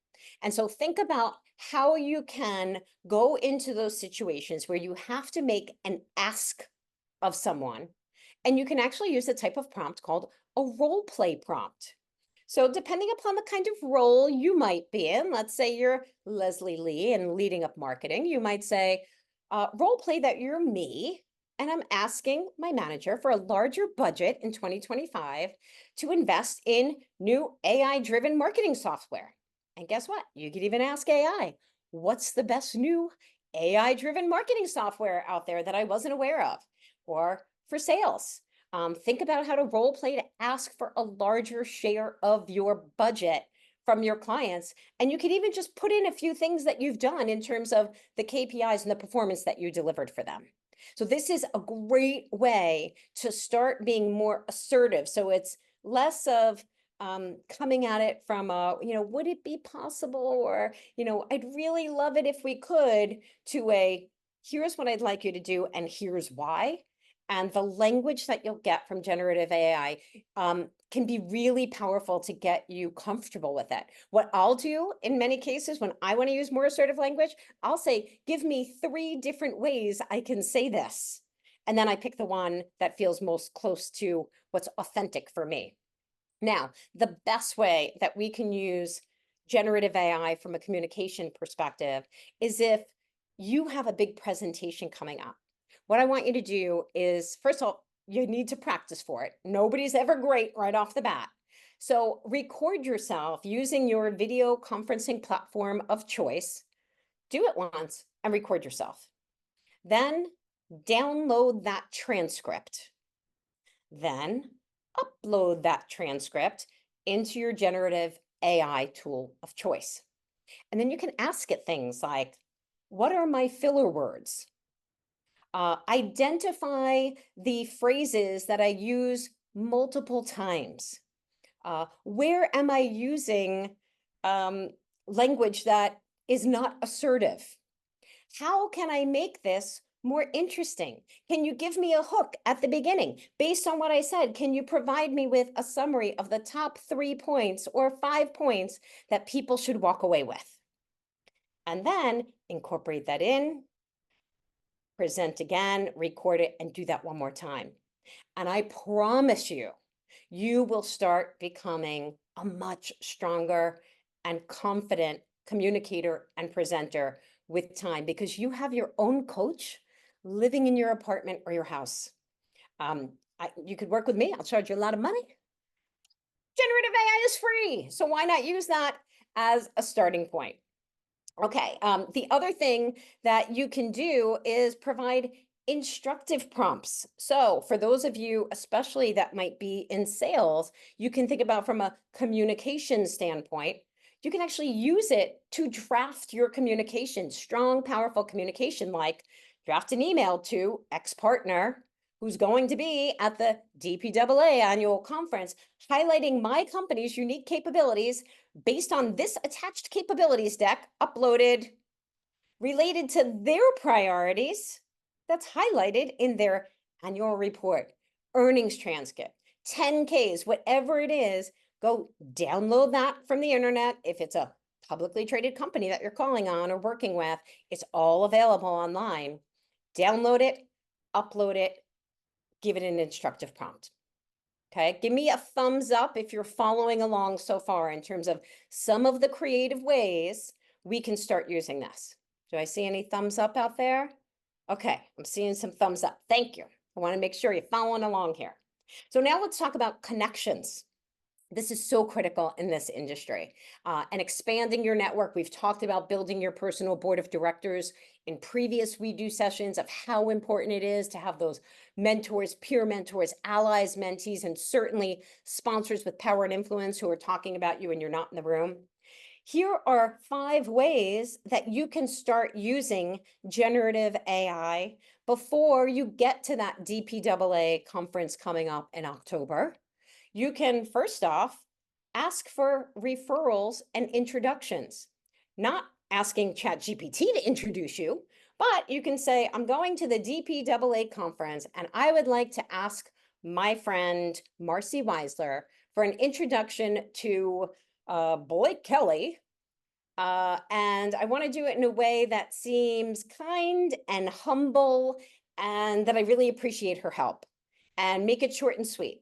And so think about how you can go into those situations where you have to make an ask of someone, and you can actually use a type of prompt called a role play prompt. So depending upon the kind of role you might be in, let's say you're Leslie Lee and leading up marketing, you might say, role play that you're me, and I'm asking my manager for a larger budget in 2025 to invest in new AI-driven marketing software. And guess what? You could even ask AI, what's the best new AI-driven marketing software out there that I wasn't aware of? Or for sales, think about how to role play to ask for a larger share of your budget from your clients. And you could even just put in a few things that you've done in terms of the KPIs and the performance that you delivered for them. So this is a great way to start being more assertive. So it's less of coming at it from a, would it be possible? Or, I'd really love it if we could, to a, here's what I'd like you to do, and here's why. And the language that you'll get from generative AI can be really powerful to get you comfortable with it. What I'll do in many cases when I want to use more assertive language, I'll say, give me 3 different ways I can say this. And then I pick the one that feels most close to what's authentic for me. Now, the best way that we can use generative AI from a communication perspective is if you have a big presentation coming up. What I want you to do is, first of all, you need to practice for it. Nobody's ever great right off the bat. So record yourself using your video conferencing platform of choice. Do it once and record yourself. Then download that transcript. Then upload that transcript into your generative AI tool of choice. And then you can ask it things like, what are my filler words? Identify the phrases that I use multiple times. Where am I using language that is not assertive? How can I make this more interesting? Can you give me a hook at the beginning? Based on what I said, can you provide me with a summary of the top 3 points or 5 points that people should walk away with? And then incorporate that in, present again, record it, and do that one more time. And I promise you, you will start becoming a much stronger and confident communicator and presenter with time, because you have your own coach living in your apartment or your house. You could work with me. I'll charge you a lot of money. Generative AI is free, so why not use that as a starting point? Okay, the other thing that you can do is provide instructive prompts. So for those of you, especially that might be in sales, you can think about from a communication standpoint, you can actually use it to draft your communication, strong, powerful communication, like draft an email to X partner who's going to be at the DPAA annual conference, highlighting my company's unique capabilities based on this attached capabilities deck uploaded related to their priorities that's highlighted in their annual report, earnings transcript, 10Ks, whatever it is. Go download that from the internet. If it's a publicly traded company that you're calling on or working with, it's all available online. Download it, upload it, give it an instructive prompt. Okay, give me a thumbs up if you're following along so far in terms of some of the creative ways we can start using this. Do I see any thumbs up out there? Okay, I'm seeing some thumbs up. Thank you. I want to make sure you're following along here. So now let's talk about connections. This is so critical in this industry, and expanding your network. We've talked about building your personal board of directors in previous WE.DOOH sessions of how important it is to have those mentors, peer mentors, allies, mentees, and certainly sponsors with power and influence who are talking about you and you're not in the room. Here are 5 ways that you can start using generative AI before you get to that DPAA conference coming up in October. You can, first off, ask for referrals and introductions, not asking ChatGPT to introduce you, but you can say, I'm going to the DPAA conference and I would like to ask my friend Marcy Weisler for an introduction to Blake Kelly. And I want to do it in a way that seems kind and humble and that I really appreciate her help, and make it short and sweet.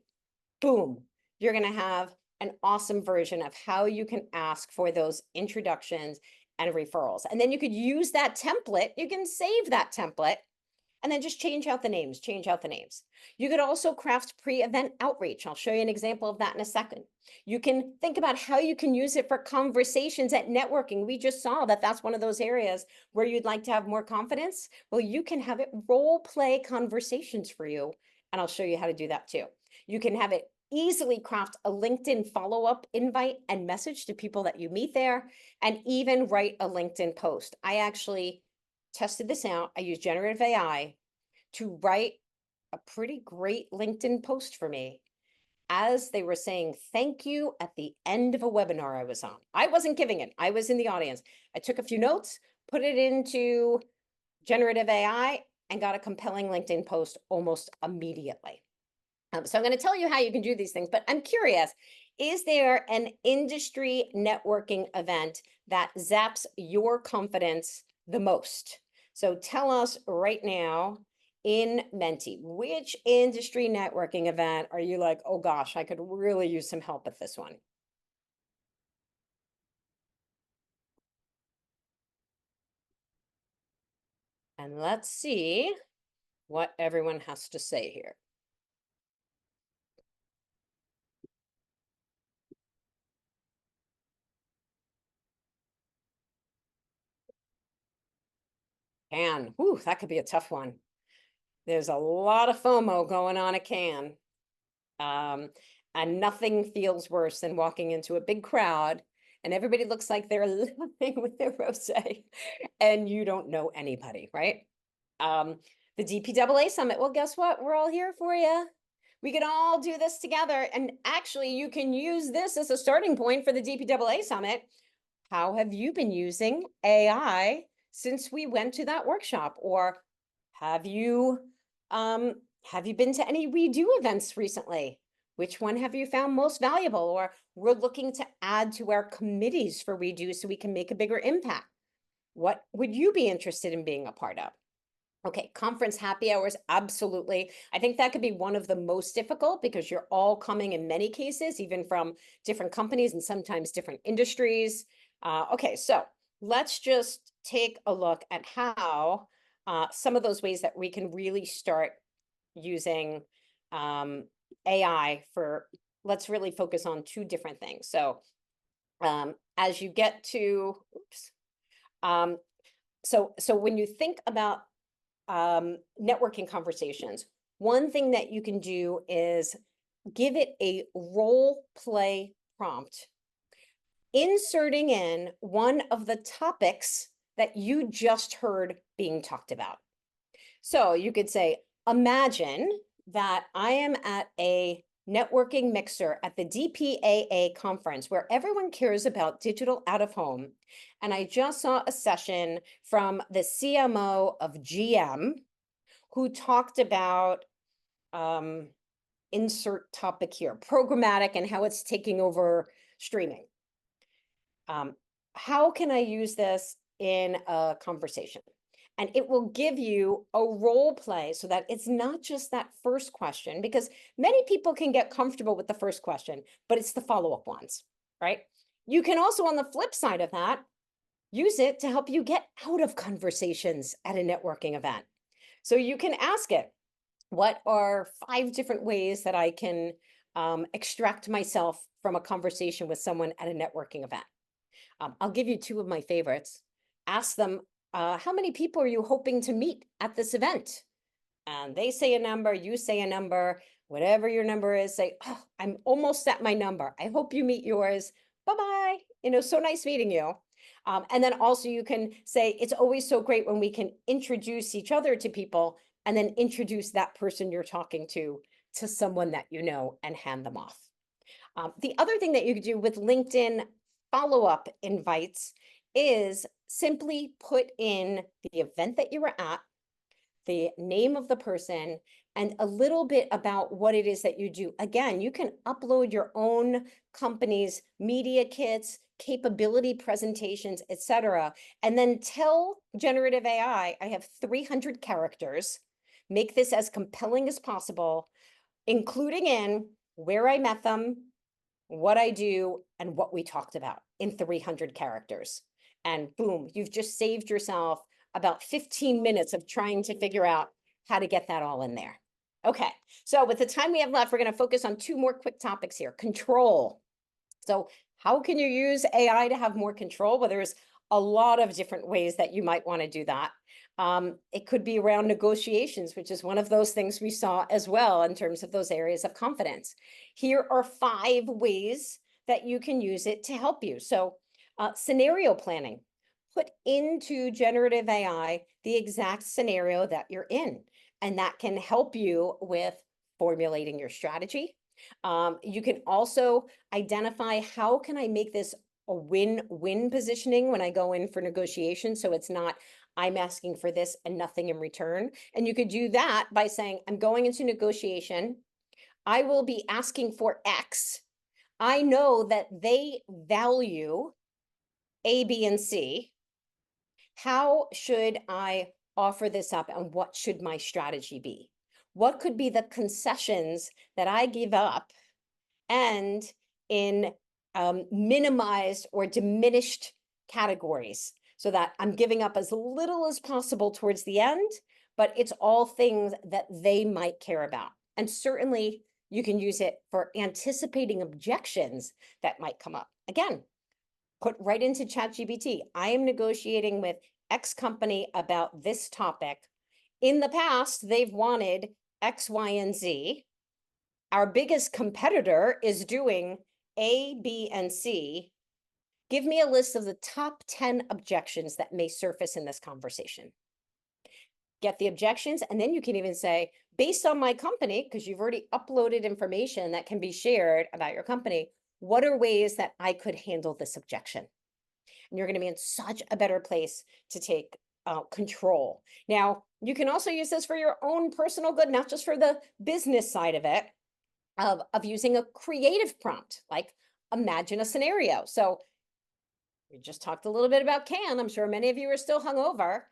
Boom, you're going to have an awesome version of how you can ask for those introductions and referrals. And then you could use that template. You can save that template and then just change out the names, You could also craft pre-event outreach. I'll show you an example of that in a second. You can think about how you can use it for conversations at networking. We just saw that that's one of those areas where you'd like to have more confidence. Well, you can have it role play conversations for you. And I'll show you how to do that too. You can have it easily craft a LinkedIn follow-up invite and message to people that you meet there, and even write a LinkedIn post. I actually tested this out. I used generative AI to write a pretty great LinkedIn post for me. as they were saying thank you at the end of a webinar I was on. I wasn't giving it, I was in the audience. I took a few notes, put it into generative AI, and got a compelling LinkedIn post almost immediately. So I'm going to tell you how you can do these things, but I'm curious, is there an industry networking event that zaps your confidence the most? So tell us right now in Menti, which industry networking event are you like, oh gosh, I could really use some help with this one? And let's see what everyone has to say here. Cannes, whew, that could be a tough one. There's a lot of FOMO going on at Cannes. And nothing feels worse than walking into a big crowd and everybody looks like they're living with their rosé and you don't know anybody, right? The DPAA Summit, well, guess what? We're all here for you. We can all do this together. And actually, you can use this as a starting point for the DPAA Summit. How have you been using AI since we went to that workshop? Or have you been to any WE.DOOH events recently? Which one have you found most valuable? Or we're looking to add to our committees for WE.DOOH so we can make a bigger impact. What would you be interested in being a part of? Okay, conference happy hours, absolutely. I think that could be one of the most difficult because you're all coming in many cases, even from different companies and sometimes different industries. Okay, so let's just take a look at how some of those ways that we can really start using AI for, let's really focus on two different things. So as you get to, so when you think about networking conversations, one thing that you can do is give it a role play prompt, inserting in one of the topics that you just heard being talked about. So you could say, imagine that I am at a networking mixer at the DPAA conference where everyone cares about digital out of home. And I just saw a session from the CMO of GM who talked about, insert topic here, programmatic and how it's taking over streaming. How can I use this in a conversation? And it will give you a role play so that it's not just that first question, because many people can get comfortable with the first question, but it's the follow-up ones, right? You can also, on the flip side of that, use it to help you get out of conversations at a networking event. So you can ask it, what are 5 different ways that I can extract myself from a conversation with someone at a networking event? I'll give you 2 of my favorites. Ask them, how many people are you hoping to meet at this event? And they say a number, you say a number, whatever your number is, say, oh, I'm almost at my number. I hope you meet yours. Bye-bye. You know, so nice meeting you. And then also you can say, it's always so great when we can introduce each other to people and then introduce that person you're talking to someone that you know and hand them off. The other thing that you could do with LinkedIn follow-up invites is simply put in the event that you were at, the name of the person, and a little bit about what it is that you do. Again, you can upload your own company's media kits, capability presentations, etc., and then tell generative AI, I have 300 characters, make this as compelling as possible, including in where I met them, what I do, and what we talked about in 300 characters. And boom, you've just saved yourself about 15 minutes of trying to figure out how to get that all in there. Okay, so with the time we have left, we're going to focus on 2 more quick topics here. Control. So how can you use AI to have more control? Well, there's a lot of different ways that you might want to do that. It could be around negotiations, which is one of those things we saw as well in terms of those areas of confidence. Here are 5 ways that you can use it to help you. So scenario planning. Put into generative AI the exact scenario that you're in, and that can help you with formulating your strategy, You can also identify how can I make this a win-win positioning when I go in for negotiation. So it's not I'm asking for this and nothing in return. And you could do that by saying, I'm going into negotiation. I will be asking for X. I know that they value A, B, and C. How should I offer this up and what should my strategy be? What could be the concessions that I give up and in minimized or diminished categories so that I'm giving up as little as possible towards the end, but it's all things that they might care about. And certainly you can use it for anticipating objections that might come up. Again, put right into ChatGPT. I am negotiating with X company about this topic. In the past, they've wanted X, Y, and Z. Our biggest competitor is doing A, B, and C. Give me a list of the top 10 objections that may surface in this conversation. Get the objections, and then you can even say, based on my company, because you've already uploaded information that can be shared about your company, what are ways that I could handle this objection? And you're going to be in such a better place to take control. Now, you can also use this for your own personal good, not just for the business side of it, of using a creative prompt, like imagine a scenario. So we just talked a little bit about Cannes. I'm sure many of you are still hungover.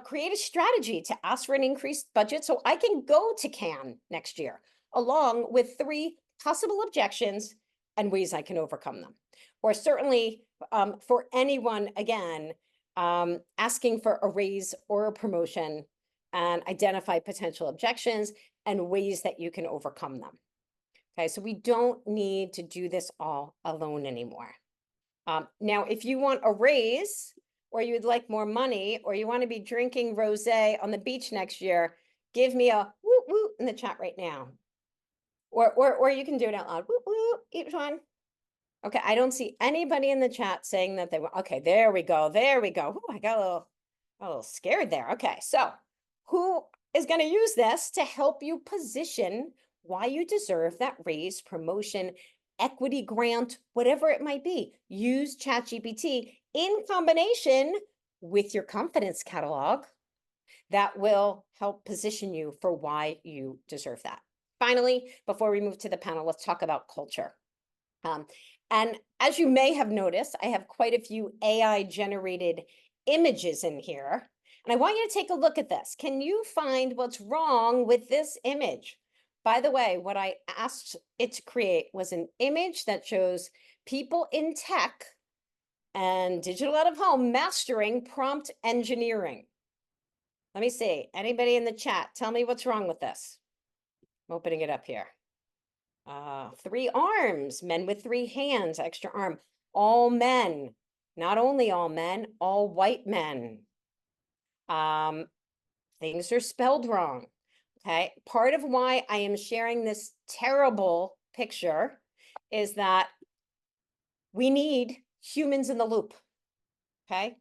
Create a strategy to ask for an increased budget so I can go to Cannes next year, along with 3 possible objections and ways I can overcome them. Or certainly for anyone, again, asking for a raise or a promotion, and identify potential objections and ways that you can overcome them. Okay, so we don't need to do this all alone anymore. Now, if you want a raise, or you'd like more money, or you want to be drinking rosé on the beach next year, give me a whoop whoop in the chat right now. Or you can do it out loud. Whoop whoop, each one. Okay, I don't see anybody in the chat saying that they want. Okay, there we go. There we go. Ooh, I got a little scared there. Okay, so who is going to use this to help you position why you deserve that raise, promotion, equity grant, whatever it might be? Use ChatGPT in combination with your confidence catalog that will help position you for why you deserve that. Finally, before we move to the panel, let's talk about culture. And as you may have noticed, I have quite a few AI generated images in here. And I want you to take a look at this. Can you find what's wrong with this image? By the way, what I asked it to create was an image that shows people in tech and digital out of home mastering prompt engineering. Let me see. Anybody in the chat, tell me what's wrong with this. I'm opening it up here. 3 arms, men with 3 hands, extra arm, all men, not only all men, all white men. Things are spelled wrong. Okay. Part of why I am sharing this terrible picture is that we need humans in the loop. Okay.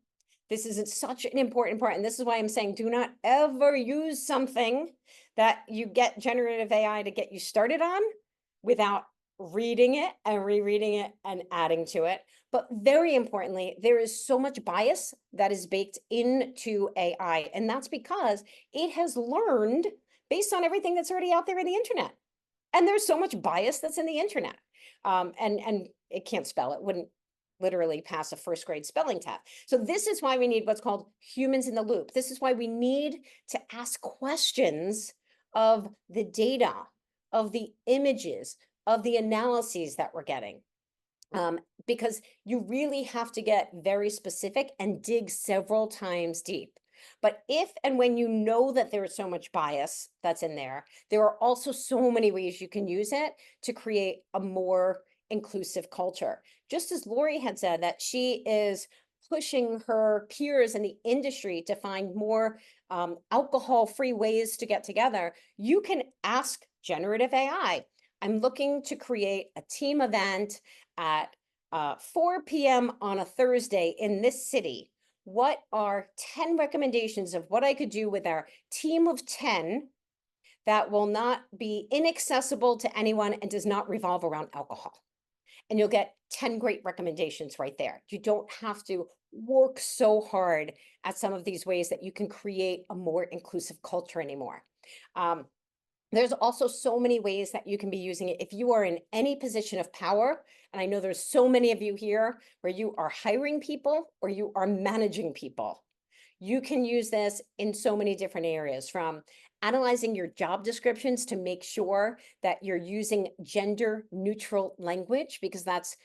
This is such an important part. And this is why I'm saying do not ever use something that you get generative AI to get you started on without reading it and rereading it and adding to it. But very importantly, there is so much bias that is baked into AI. And that's because it has learned based on everything that's already out there in the internet. And there's so much bias that's in the internet. And it can't spell. It wouldn't literally pass a first grade spelling test. So this is why we need what's called humans in the loop. This is why we need to ask questions of the data, of the images, of the analyses that we're getting. Because you really have to get very specific and dig several times deep. But if and when you know that there is so much bias that's in there, there are also so many ways you can use it to create a more inclusive culture. Just as Lori had said that she is pushing her peers in the industry to find more alcohol-free ways to get together, you can ask generative AI. I'm looking to create a team event at 4 p.m. on a Thursday in this city. What are 10 recommendations of what I could do with our team of 10 that will not be inaccessible to anyone and does not revolve around alcohol. And you'll get 10 great recommendations right there. You don't have to work so hard at some of these ways that you can create a more inclusive culture anymore. There's also so many ways that you can be using it. If you are in any position of power, and I know there's so many of you here where you are hiring people or you are managing people, you can use this in so many different areas, from analyzing your job descriptions to make sure that you're using gender neutral language, because that's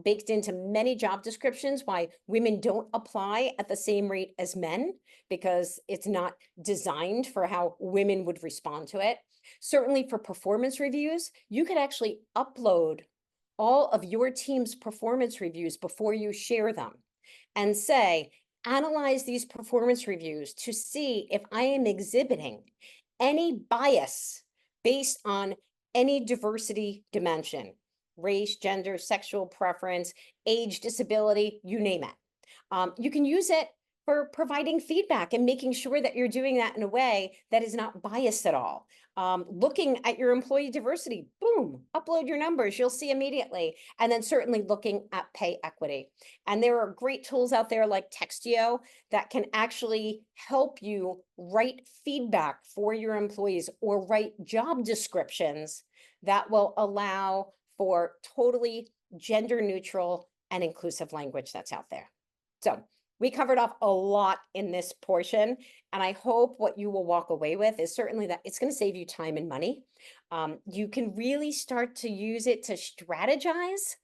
baked into many job descriptions, why women don't apply at the same rate as men, because it's not designed for how women would respond to it. Certainly for performance reviews, you could actually upload all of your team's performance reviews before you share them and say, analyze these performance reviews to see if I am exhibiting any bias based on any diversity dimension, race, gender, sexual preference, age, disability, you name it. You can use it for providing feedback and making sure that you're doing that in a way that is not biased at all. Looking at your employee diversity, boom, upload your numbers, you'll see immediately. And then certainly looking at pay equity. And there are great tools out there like Textio that can actually help you write feedback for your employees or write job descriptions that will allow for totally gender neutral and inclusive language that's out there. So we covered off a lot in this portion, and I hope what you will walk away with is certainly that it's going to save you time and money. You can really start to use it to strategize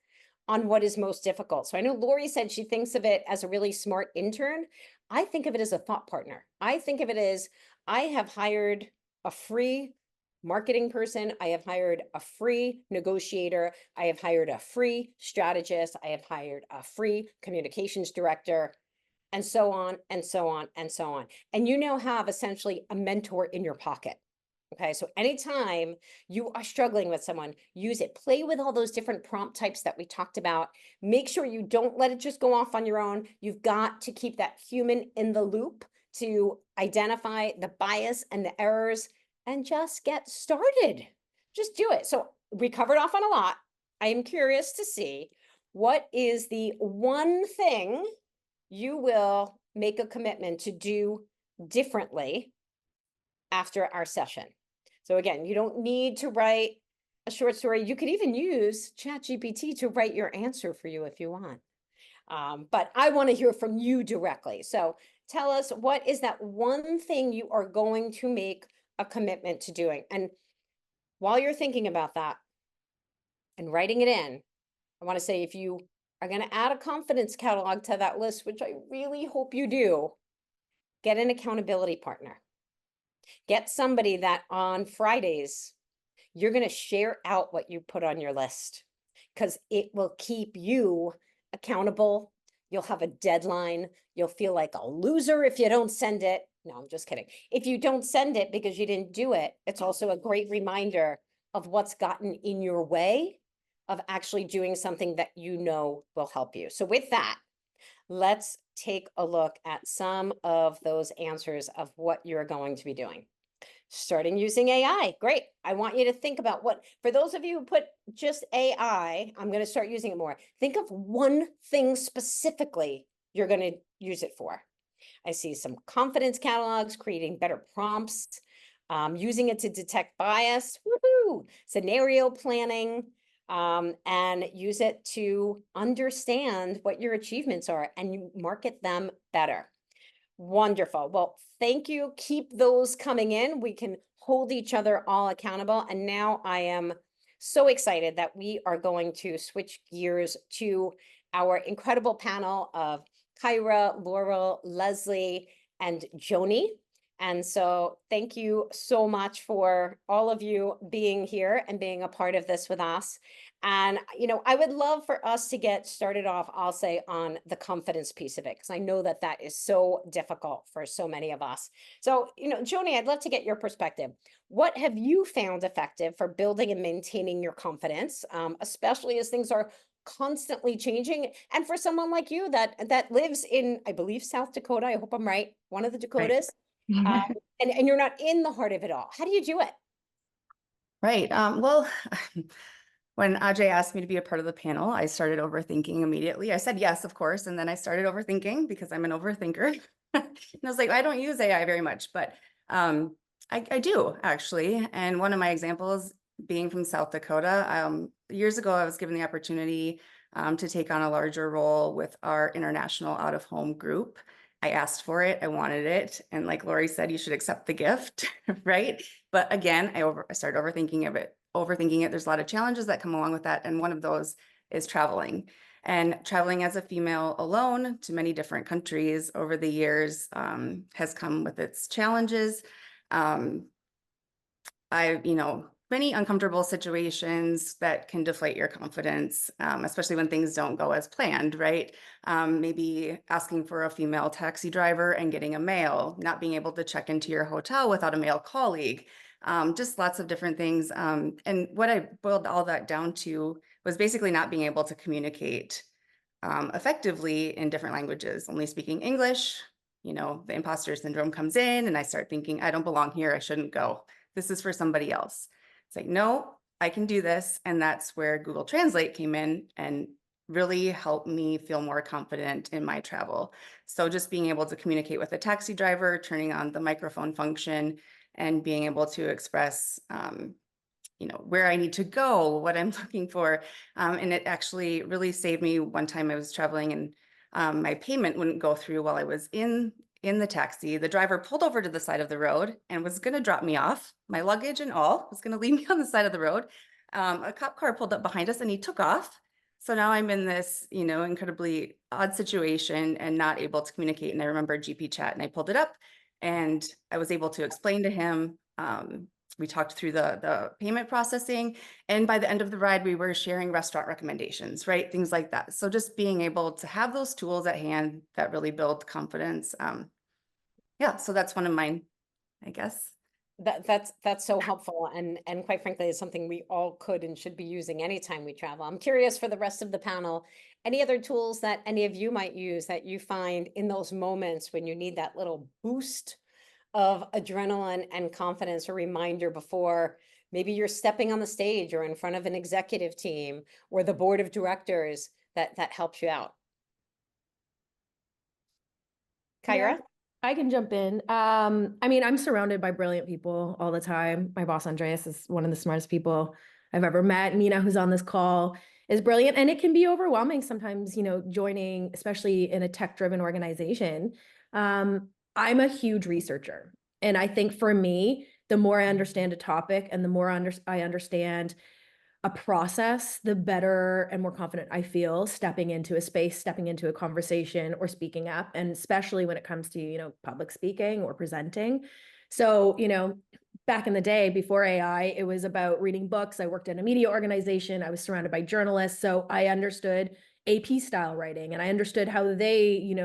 on what is most difficult. So I know Lori said she thinks of it as a really smart intern. I think of it as a thought partner. I think of it as, I have hired a free marketing person, I have hired a free negotiator, I have hired a free strategist, I have hired a free communications director, and so on, and so on, and so on. And you now have essentially a mentor in your pocket. Okay, so anytime you are struggling with someone, use it. Play with all those different prompt types that we talked about. Make sure you don't let it just go off on your own. You've got to keep that human in the loop to identify the bias and the errors and just get started. Just do it. So we covered off on a lot. I am curious to see, what is the one thing you will make a commitment to do differently after our session? So again, you don't need to write a short story. You could even use ChatGPT to write your answer for you if you want. But I want to hear from you directly. So tell us, what is that one thing you are going to make a commitment to doing? And while you're thinking about that and writing it in, I want to say, if you are going to add a confidence catalog to that list, which I really hope you do, get an accountability partner. Get somebody that on Fridays, you're going to share out what you put on your list, because it will keep you accountable. You'll have a deadline. You'll feel like a loser if you don't send it. No, I'm just kidding. If you don't send it because you didn't do it, it's also a great reminder of what's gotten in your way of actually doing something that you know will help you. So with that, let's take a look at some of those answers of what you're going to be doing. Starting using AI. Great. I want you to think about what, for those of you who put just AI, I'm going to start using it more. Think of one thing specifically you're going to use it for. I see some confidence catalogs, creating better prompts, using it to detect bias, woohoo, scenario planning, and use it to understand what your achievements are and you market them better. Wonderful. Well, thank you. Keep those coming in. We can hold each other all accountable. And now I am so excited that we are going to switch gears to our incredible panel of Kyra, Laurel, Leslie, and Joni. And so thank you so much for all of you being here and being a part of this with us. And, you know, I would love for us to get started off, I'll say, on the confidence piece of it, because I know that that is so difficult for so many of us. So, you know, Joni, I'd love to get your perspective. What have you found effective for building and maintaining your confidence, especially as things are constantly changing? And for someone like you that lives in, I believe, South Dakota, I hope I'm right, one of the Dakotas, Right. and you're not in the heart of it all. How do you do it? Right. Well, when Ajay asked me to be a part of the panel, I started overthinking immediately. I said yes, of course, and then I started overthinking because I'm an overthinker. And I was like, I don't use AI very much, but I do actually. And one of my examples being from South Dakota, years ago, I was given the opportunity to take on a larger role with our international out-of-home group. I asked for it, I wanted it, and like Lori said, you should accept the gift, right? But again, I started overthinking it. There's a lot of challenges that come along with that, and one of those is traveling. And traveling as a female alone to many different countries over the years has come with its challenges. Many uncomfortable situations that can deflate your confidence, especially when things don't go as planned, right? Maybe asking for a female taxi driver and getting a male, not being able to check into your hotel without a male colleague, just lots of different things. And what I boiled all that down to was basically not being able to communicate effectively in different languages, only speaking English. The imposter syndrome comes in and I start thinking, I don't belong here. I shouldn't go. This is for somebody else. It's like, no, I can do this. And that's where Google Translate came in and really helped me feel more confident in my travel. So just being able to communicate with a taxi driver, turning on the microphone function, and being able to express where I need to go, what I'm looking for. And it actually really saved me. One time I was traveling and my payment wouldn't go through while I was in the taxi. The driver pulled over to the side of the road and was going to drop me off, my luggage and all, was going to leave me on the side of the road. A cop car pulled up behind us and he took off. So now I'm in this, incredibly odd situation and not able to communicate. And I remember GP chat and I pulled it up and I was able to explain to him. We talked through the payment processing, and by the end of the ride, we were sharing restaurant recommendations, right? Things like that. So just being able to have those tools at hand that really build confidence. So that's one of mine, I guess. That's so helpful, and quite frankly, it's something we all could and should be using anytime we travel. I'm curious for the rest of the panel, any other tools that any of you might use that you find in those moments when you need that little boost of adrenaline and confidence, a reminder before maybe you're stepping on the stage or in front of an executive team or the board of directors that helps you out? Kyra? Yeah, I can jump in. I mean, I'm surrounded by brilliant people all the time. My boss, Andreas, is one of the smartest people I've ever met. Nina, who's on this call, is brilliant. And it can be overwhelming sometimes, joining, especially in a tech-driven organization. I'm a huge researcher. And I think for me, the more I understand a topic and the more I understand a process, the better and more confident I feel stepping into a space, stepping into a conversation, or speaking up. And especially when it comes to, public speaking or presenting. So, back in the day before AI, it was about reading books. I worked in a media organization. I was surrounded by journalists. So I understood AP style writing, and I understood how they,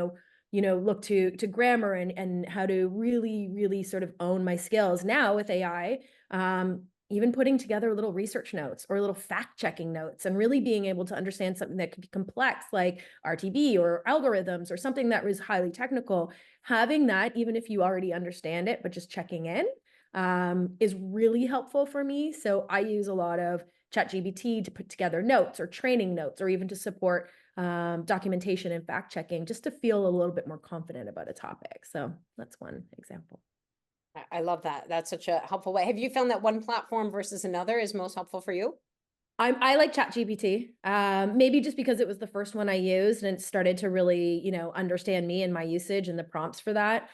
look to grammar and how to really, really sort of own my skills. Now with AI, even putting together little research notes or little fact checking notes and really being able to understand something that could be complex like RTB or algorithms or something that was highly technical, having that, even if you already understand it, but just checking in is really helpful for me. So I use a lot of ChatGPT to put together notes or training notes or even to support documentation and fact checking just to feel a little bit more confident about a topic. So that's one example. I love that. That's such a helpful way. Have you found that one platform versus another is most helpful for you? I like ChatGPT, maybe just because it was the first one I used and it started to really, understand me and my usage and the prompts for that.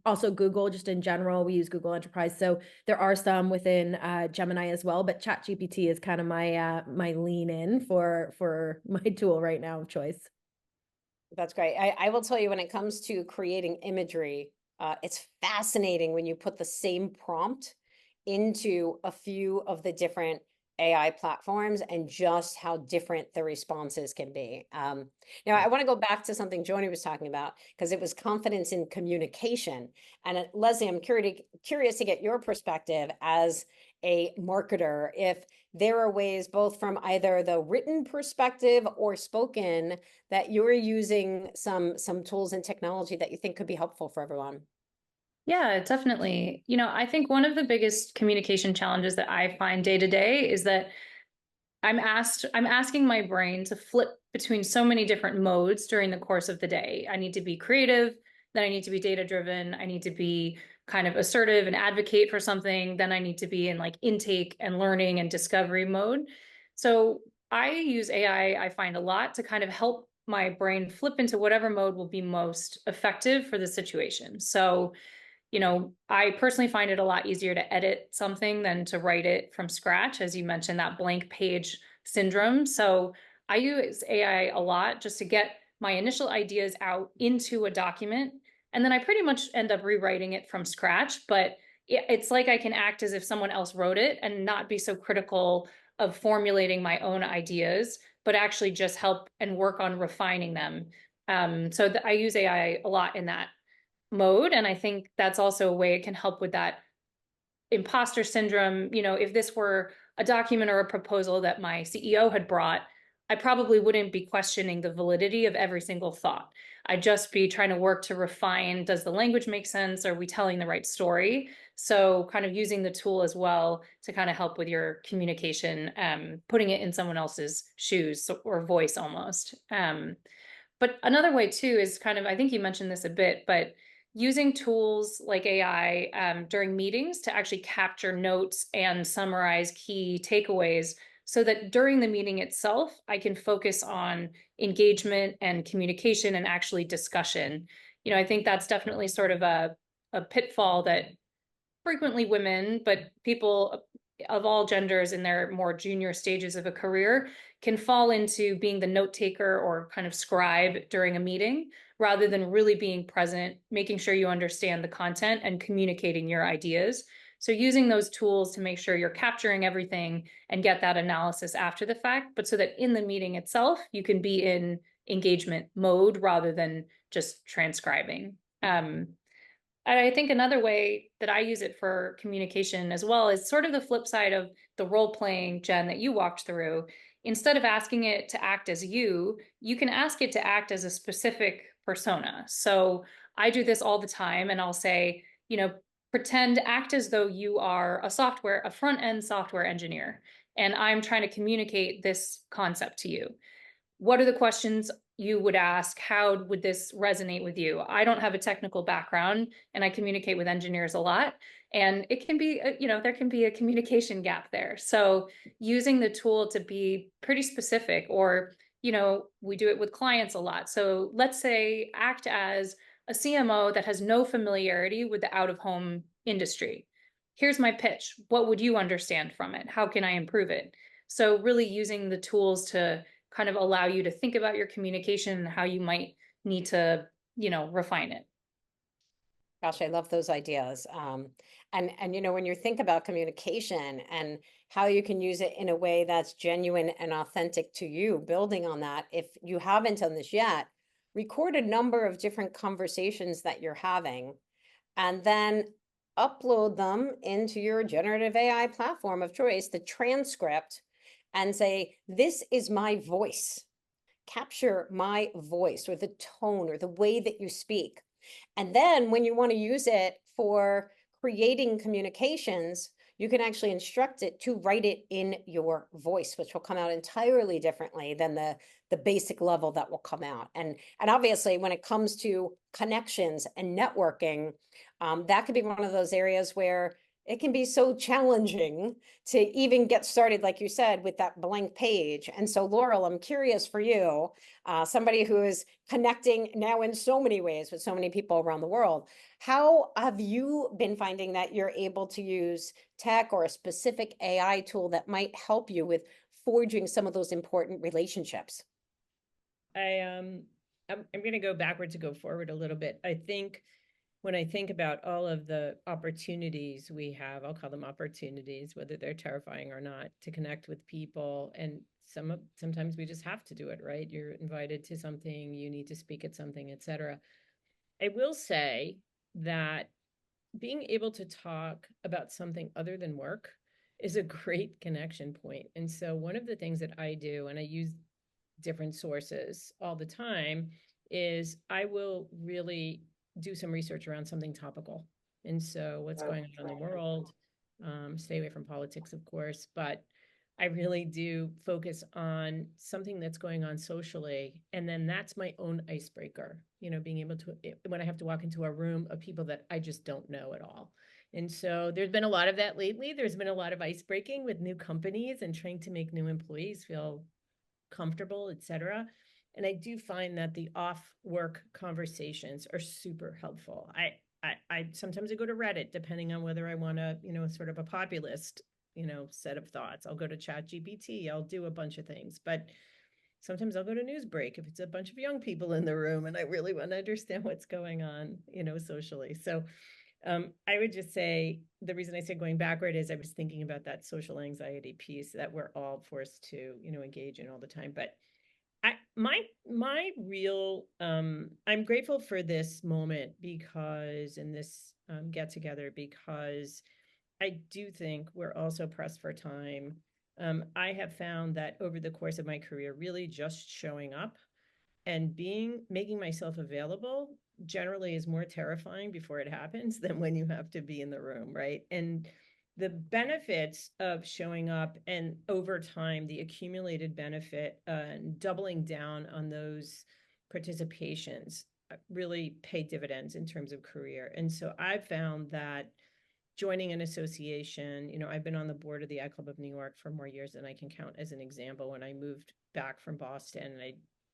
Also Google, just in general, we use Google Enterprise. So there are some within Gemini as well, but ChatGPT is kind of my my lean in for my tool right now of choice. That's great. I will tell you, when it comes to creating imagery, it's fascinating when you put the same prompt into a few of the different AI platforms and just how different the responses can be. Now, I want to go back to something Joni was talking about because it was confidence in communication. And Leslie, I'm curious to get your perspective as a marketer, if there are ways both from either the written perspective or spoken that you're using some tools and technology that you think could be helpful for everyone. Yeah, definitely. You know, I think one of the biggest communication challenges that I find day to day is that I'm asking my brain to flip between so many different modes during the course of the day. I need to be creative, then I need to be data driven, I need to be kind of assertive and advocate for something, then I need to be in like intake and learning and discovery mode. So I use AI, I find a lot to kind of help my brain flip into whatever mode will be most effective for the situation. So you know, I personally find it a lot easier to edit something than to write it from scratch, as you mentioned, that blank page syndrome. So I use AI a lot just to get my initial ideas out into a document. And then I pretty much end up rewriting it from scratch. But it's like I can act as if someone else wrote it and not be so critical of formulating my own ideas, but actually just help and work on refining them. So I use AI a lot in that mode. And I think that's also a way it can help with that imposter syndrome. You know, if this were a document or a proposal that my CEO had brought, I probably wouldn't be questioning the validity of every single thought. I'd just be trying to work to refine, does the language make sense? Are we telling the right story? So kind of using the tool as well to kind of help with your communication, putting it in someone else's shoes or voice almost. But another way too is kind of, I think you mentioned this a bit, but using tools like AI during meetings to actually capture notes and summarize key takeaways so that during the meeting itself, I can focus on engagement and communication and actually discussion. You know, I think that's definitely sort of a pitfall that frequently women, but people of all genders in their more junior stages of a career can fall into being the note taker or kind of scribe during a meeting rather than really being present, making sure you understand the content and communicating your ideas. So using those tools to make sure you're capturing everything and get that analysis after the fact, but so that in the meeting itself, you can be in engagement mode rather than just transcribing. And I think another way that I use it for communication as well is sort of the flip side of the role playing, Jen, that you walked through. Instead of asking it to act as you can ask it to act as a specific persona. So I do this all the time and I'll say, you know, pretend, act as though you are a front end software engineer, and I'm trying to communicate this concept to you. What are the questions you would ask? How would this resonate with you? I don't have a technical background and I communicate with engineers a lot. And it can be, you know, there can be a communication gap there. So using the tool to be pretty specific, or, you know, we do it with clients a lot. So let's say act as a CMO that has no familiarity with the out-of-home industry. Here's my pitch. What would you understand from it? How can I improve it? So really using the tools to kind of allow you to think about your communication and how you might need to, you know, refine it. Gosh, I love those ideas. And you know, when you think about communication and how you can use it in a way that's genuine and authentic to you, building on that, if you haven't done this yet, record a number of different conversations that you're having, and then upload them into your generative AI platform of choice, the transcript, and say, this is my voice. Capture my voice or the tone or the way that you speak. And then when you want to use it for creating communications, you can actually instruct it to write it in your voice, which will come out entirely differently than the basic level that will come out. And obviously, when it comes to connections and networking, that could be one of those areas where it can be so challenging to even get started, like you said, with that blank page. And so, Laurel, I'm curious for you, somebody who is connecting now in so many ways with so many people around the world. How have you been finding that you're able to use tech or a specific AI tool that might help you with forging some of those important relationships? I'm going to go backwards to go forward a little bit. I think when I think about all of the opportunities we have, I'll call them opportunities, whether they're terrifying or not, to connect with people. And sometimes we just have to do it, right? You're invited to something, you need to speak at something, etc. I will say that being able to talk about something other than work is a great connection point. And so one of the things that I do, and I use different sources all the time, is I will really do some research around something topical. And so what's going on in the world, stay away from politics, of course, but I really do focus on something that's going on socially. And then that's my own icebreaker, being able to, when I have to walk into a room of people that I just don't know at all. And so there's been a lot of that lately. There's been a lot of ice breaking with new companies and trying to make new employees feel comfortable, et cetera. And I do find that the off-work conversations are super helpful. I sometimes I go to Reddit, depending on whether I want to, sort of a populist, set of thoughts. I'll go to ChatGPT. I'll do a bunch of things, but sometimes I'll go to Newsbreak if it's a bunch of young people in the room and I really want to understand what's going on, socially. So I would just say the reason I said going backward is I was thinking about that social anxiety piece that we're all forced to, engage in all the time. But my real, I'm grateful for this moment because, in this get together, because I do think we're also pressed for time. I have found that over the course of my career, really just showing up and making myself available generally is more terrifying before it happens than when you have to be in the room, right? And the benefits of showing up, and over time, the accumulated benefit and doubling down on those participations really pay dividends in terms of career. And so I've found that joining an association, I've been on the board of the Ad Club of New York for more years than I can count. As an example, when I moved back from Boston and I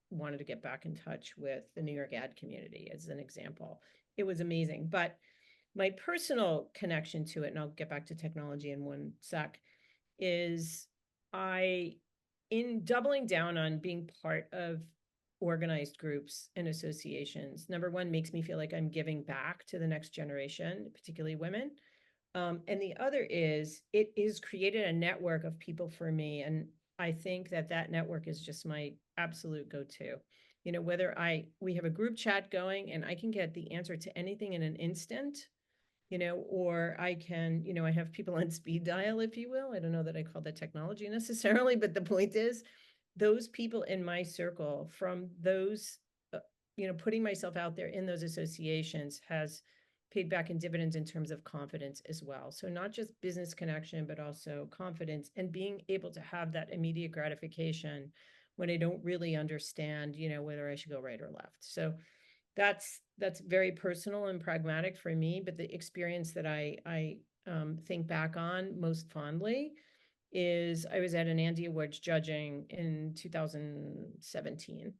wanted to get back in touch with the New York ad community, as an example, it was amazing. But my personal connection to it, and I'll get back to technology in one sec, is in doubling down on being part of organized groups and associations, number one, makes me feel like I'm giving back to the next generation, particularly women. And the other is it is created a network of people for me. And I think that network is just my absolute go-to. Whether we have a group chat going and I can get the answer to anything in an instant, or I can, I have people on speed dial, if you will. I don't know that I call that technology necessarily, but the point is those people in my circle, from those, putting myself out there in those associations, has paid back in dividends in terms of confidence as well. So not just business connection, but also confidence and being able to have that immediate gratification when I don't really understand, whether I should go right or left. So that's very personal and pragmatic for me. But the experience that I think back on most fondly is I was at an Andy Awards judging in 2017.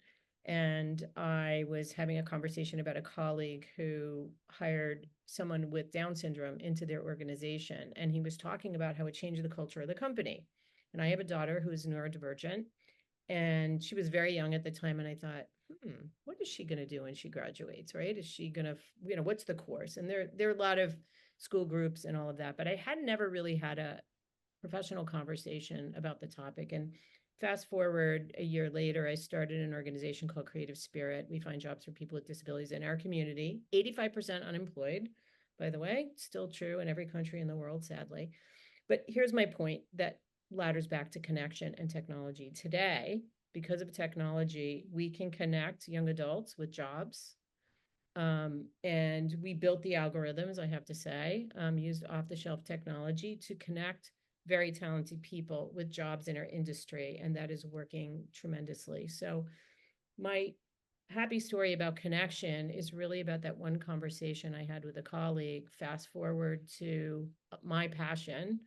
And I was having a conversation about a colleague who hired someone with Down syndrome into their organization. And he was talking about how it changed the culture of the company. And I have a daughter who is neurodivergent, and she was very young at the time. And I thought, what is she going to do when she graduates, right? Is she going to, what's the course? And there are a lot of school groups and all of that, but I had never really had a professional conversation about the topic. And fast forward a year later, I started an organization called Creative Spirit. We find jobs for people with disabilities in our community. 85% unemployed, by the way, still true in every country in the world, sadly. But here's my point that ladders back to connection and technology. Today, because of technology, we can connect young adults with jobs. And we built the algorithms, I have to say, used off-the-shelf technology to connect very talented people with jobs in our industry, and that is working tremendously. So my happy story about connection is really about that one conversation I had with a colleague. Fast forward to my passion,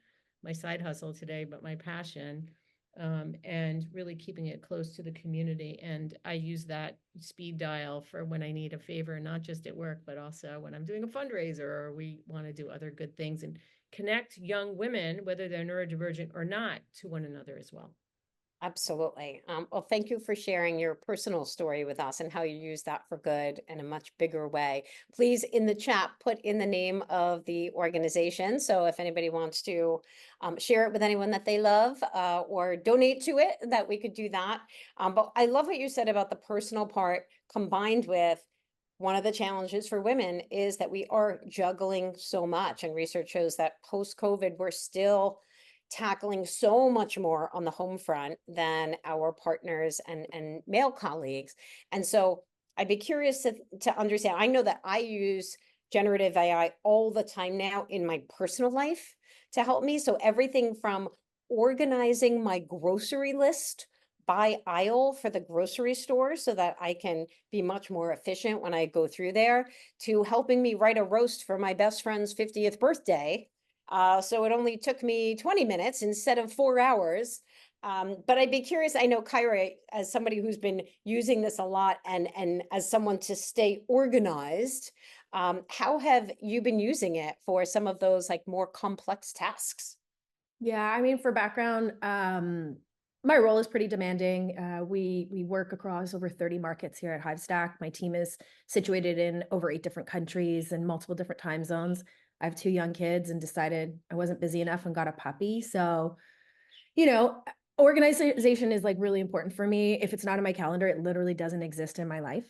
my side hustle today, but my passion, and really keeping it close to the community. And I use that speed dial for when I need a favor, not just at work, but also when I'm doing a fundraiser or we want to do other good things, and connect young women, whether they're neurodivergent or not, to one another as well. Absolutely. Well, thank you for sharing your personal story with us and how you use that for good in a much bigger way. Please, in the chat, put in the name of the organization. So if anybody wants to share it with anyone that they love or donate to it, that we could do that. But I love what you said about the personal part combined with one of the challenges for women is that we are juggling so much. And research shows that post-COVID, we're still tackling so much more on the home front than our partners and male colleagues. And so I'd be curious to understand. I know that I use generative AI all the time now in my personal life to help me. So everything from organizing my grocery list by aisle for the grocery store so that I can be much more efficient when I go through there, to helping me write a roast for my best friend's 50th birthday. So it only took me 20 minutes instead of 4 hours. But I'd be curious, I know Kyra, as somebody who's been using this a lot and as someone to stay organized, how have you been using it for some of those like more complex tasks? Yeah, I mean, for background, my role is pretty demanding. We work across over 30 markets here at Hivestack. My team is situated in over 8 different countries and multiple different time zones. I have 2 young kids and decided I wasn't busy enough and got a puppy. So, you know, organization is like really important for me. If it's not in my calendar, it literally doesn't exist in my life.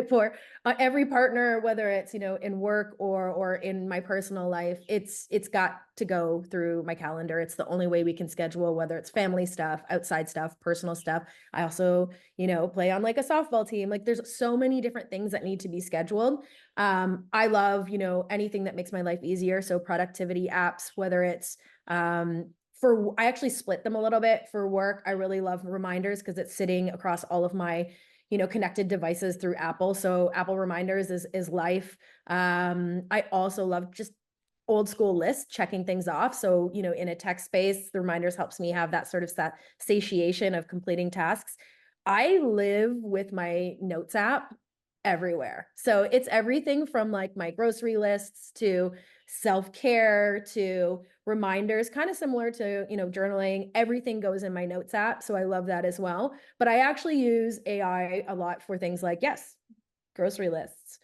For every partner, whether it's, you know, in work or in my personal life, it's got to go through my calendar. It's the only way we can schedule, whether it's family stuff, outside stuff, personal stuff. I also, you know, play on like a softball team. Like there's so many different things that need to be scheduled. I love, you know, anything that makes my life easier. So productivity apps, whether it's, I actually split them a little bit. For work, I really love reminders because it's sitting across all of my, you know, connected devices through Apple. So Apple Reminders is life. I also love just old school lists, checking things off. So, you know, in a tech space, the reminders helps me have that sort of satiation of completing tasks. I live with my notes app everywhere. So it's everything from like my grocery lists to self-care to reminders, kind of similar to, you know, journaling. Everything goes in my notes app. So I love that as well. But I actually use AI a lot for things like, yes, grocery lists,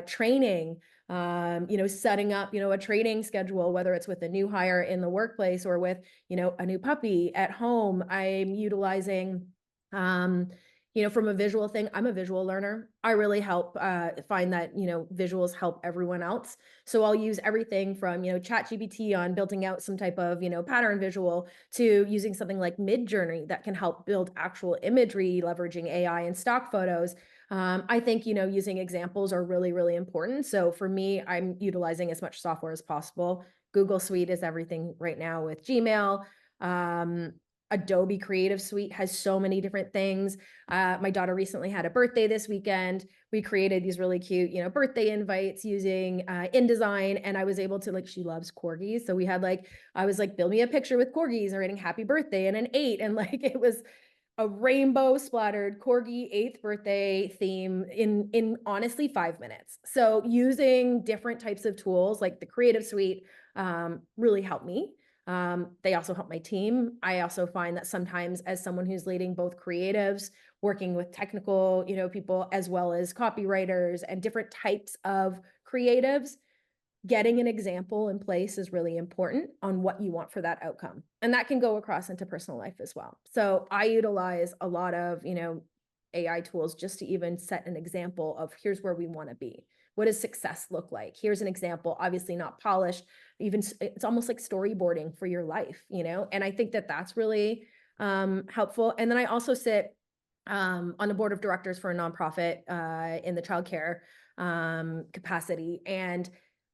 training, you know, setting up, you know, a training schedule, whether it's with a new hire in the workplace or with, you know, a new puppy at home. I'm utilizing, you know, from a visual thing, I'm a visual learner. I really help find that, you know, visuals help everyone else. So I'll use everything from, you know, ChatGPT on building out some type of, you know, pattern visual to using something like Midjourney that can help build actual imagery, leveraging AI and stock photos. I think, you know, using examples are really, really important. So for me, I'm utilizing as much software as possible. Google Suite is everything right now with Gmail. Adobe Creative Suite has so many different things. My daughter recently had a birthday this weekend. We created these really cute, you know, birthday invites using InDesign, and I was able to, like, she loves corgis. So we had like, I was like, build me a picture with corgis and writing happy birthday and an 8. And like, it was a rainbow splattered corgi 8th birthday theme in honestly 5 minutes. So using different types of tools like the Creative Suite really helped me. They also help my team. I also find that sometimes as someone who's leading both creatives, working with technical, you know, people, as well as copywriters and different types of creatives, getting an example in place is really important on what you want for that outcome. And that can go across into personal life as well. So I utilize a lot of, you know, AI tools just to even set an example of here's where we want to be. What does success look like? Here's an example, obviously not polished, even it's almost like storyboarding for your life, you know? And I think that that's really helpful. And then I also sit on the board of directors for a nonprofit in the childcare capacity. And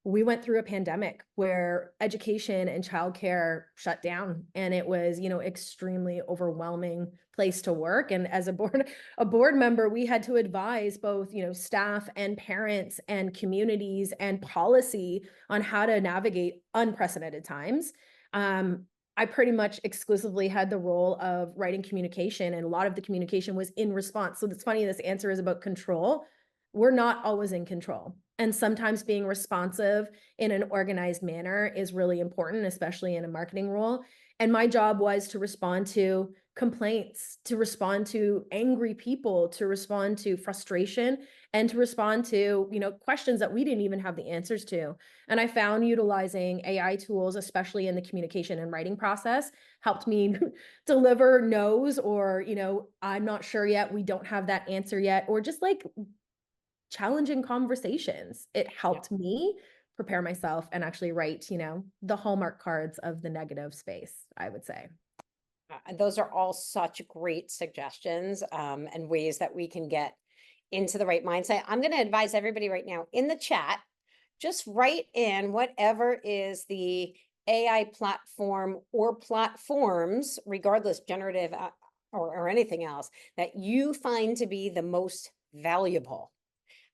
we went through a pandemic where education and childcare shut down, and it was, you know, extremely overwhelming place to work. And as a board member, we had to advise both, you know, staff and parents and communities and policy on how to navigate unprecedented times. I pretty much exclusively had the role of writing communication, and a lot of the communication was in response. So it's funny, this answer is about control. We're not always in control. And sometimes being responsive in an organized manner is really important, especially in a marketing role. And my job was to respond to complaints, to respond to angry people, to respond to frustration, and to respond to, you know, questions that we didn't even have the answers to. And I found utilizing AI tools, especially in the communication and writing process, helped me deliver no's, or, you know, I'm not sure yet, we don't have that answer yet, or just like challenging conversations. It helped me prepare myself and actually write, you know, the hallmark cards of the negative space, I would say. Those are all such great suggestions and ways that we can get into the right mindset. I'm going to advise everybody right now in the chat, just write in whatever is the AI platform or platforms, regardless, generative or anything else, that you find to be the most valuable.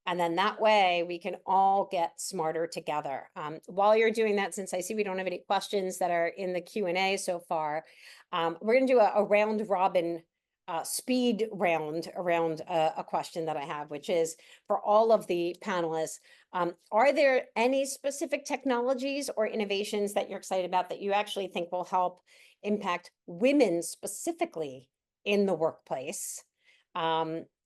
And then that way we can all get smarter together. While you're doing that, since I see we don't have any questions that are in the Q&A so far, we're going to do a round robin speed round around a question that I have, which is for all of the panelists. Are there any specific technologies or innovations that you're excited about that you actually think will help impact women specifically in the workplace?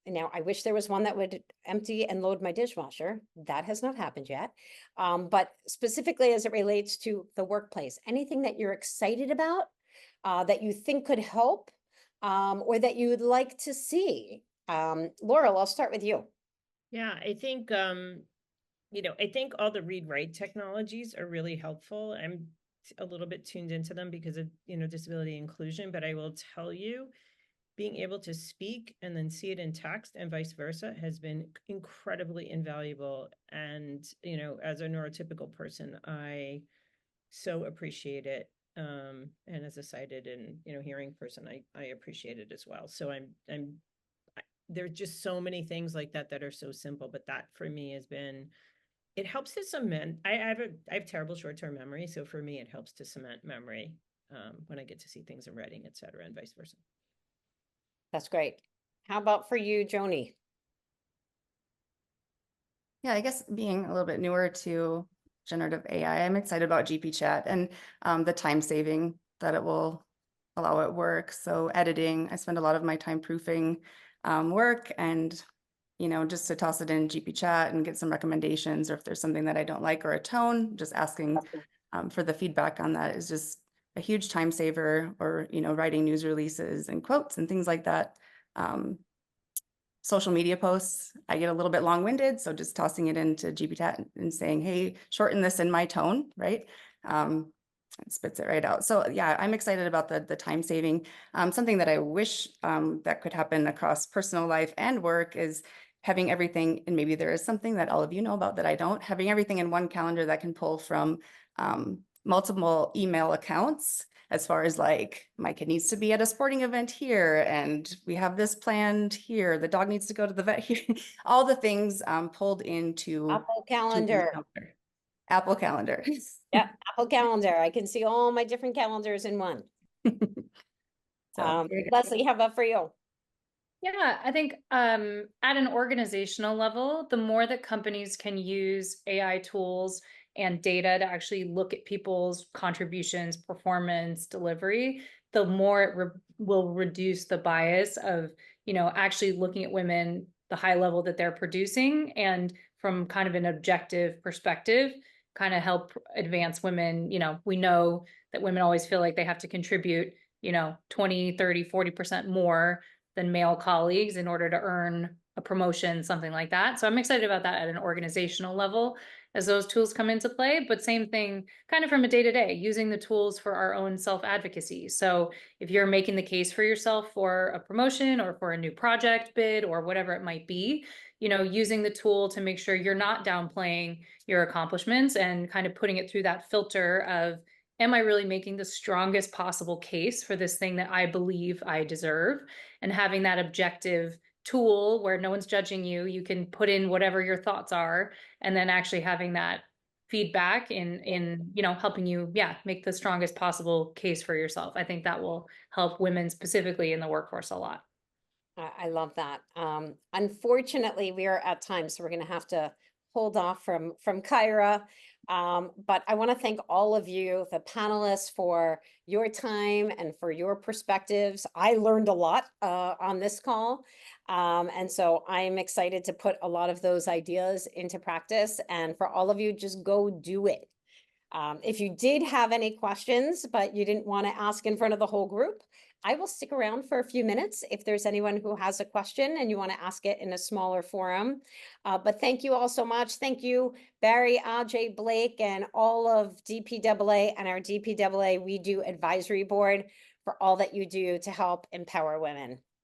Now, I wish there was one that would empty and load my dishwasher. That has not happened yet. But specifically as it relates to the workplace, anything that you're excited about that you think could help or that you would like to see? Laurel, I'll start with you. Yeah, I think, I think all the read-write technologies are really helpful. I'm a little bit tuned into them because of, disability inclusion, but I will tell you, being able to speak and then see it in text and vice versa has been incredibly invaluable. And, as a neurotypical person, I so appreciate it. And as a sighted and, hearing person, I appreciate it as well. So there are just so many things like that that are so simple, but that for me has been, it helps to cement. I have terrible short-term memory. So for me, it helps to cement memory when I get to see things in writing, et cetera, and vice versa. That's great. How about for you, Joni? Yeah, I guess being a little bit newer to generative AI, I'm excited about GP chat and the time saving that it will allow at work. So editing, I spend a lot of my time proofing work and, just to toss it in GP chat and get some recommendations, or if there's something that I don't like or a tone, just asking for the feedback on that is just a huge time saver, or, writing news releases and quotes and things like that. Social media posts, I get a little bit long-winded, so just tossing it into GPT and saying, hey, shorten this in my tone, right? It spits it right out. So yeah, I'm excited about the time saving. Something that I wish that could happen across personal life and work is having everything, and maybe there is something that all of you know about that I don't, having everything in one calendar that can pull from multiple email accounts, as far as like, my kid needs to be at a sporting event here, and we have this planned here, the dog needs to go to the vet here, all the things pulled into Apple Calendar. Apple Calendar. Yeah, Apple Calendar. I can see all my different calendars in one. Leslie, how about for you? Yeah, I think at an organizational level, the more that companies can use AI tools and data to actually look at people's contributions, performance, delivery, the more it will reduce the bias of, actually looking at women, the high level that they're producing, and from kind of an objective perspective, kind of help advance women. We know that women always feel like they have to contribute, 20, 30, 40% more than male colleagues in order to earn a promotion, something like that. So I'm excited about that at an organizational level as those tools come into play, but same thing kind of from a day-to-day, using the tools for our own self-advocacy. So if you're making the case for yourself for a promotion or for a new project bid or whatever it might be, using the tool to make sure you're not downplaying your accomplishments and kind of putting it through that filter of, am I really making the strongest possible case for this thing that I believe I deserve? And having that objective tool where no one's judging you, you can put in whatever your thoughts are, and then actually having that feedback in helping you, make the strongest possible case for yourself. I think that will help women specifically in the workforce a lot. I love that. Unfortunately, we are at time, so we're going to have to hold off from Kyra. But I want to thank all of you, the panelists, for your time and for your perspectives. I learned a lot on this call. And so I'm excited to put a lot of those ideas into practice. And for all of you, just go do it. If you did have any questions, but you didn't want to ask in front of the whole group, I will stick around for a few minutes if there's anyone who has a question and you want to ask it in a smaller forum. But thank you all so much. Thank you, Barry, Ajay, Blake, and all of DPAA and our DPAA We Do Advisory Board for all that you do to help empower women.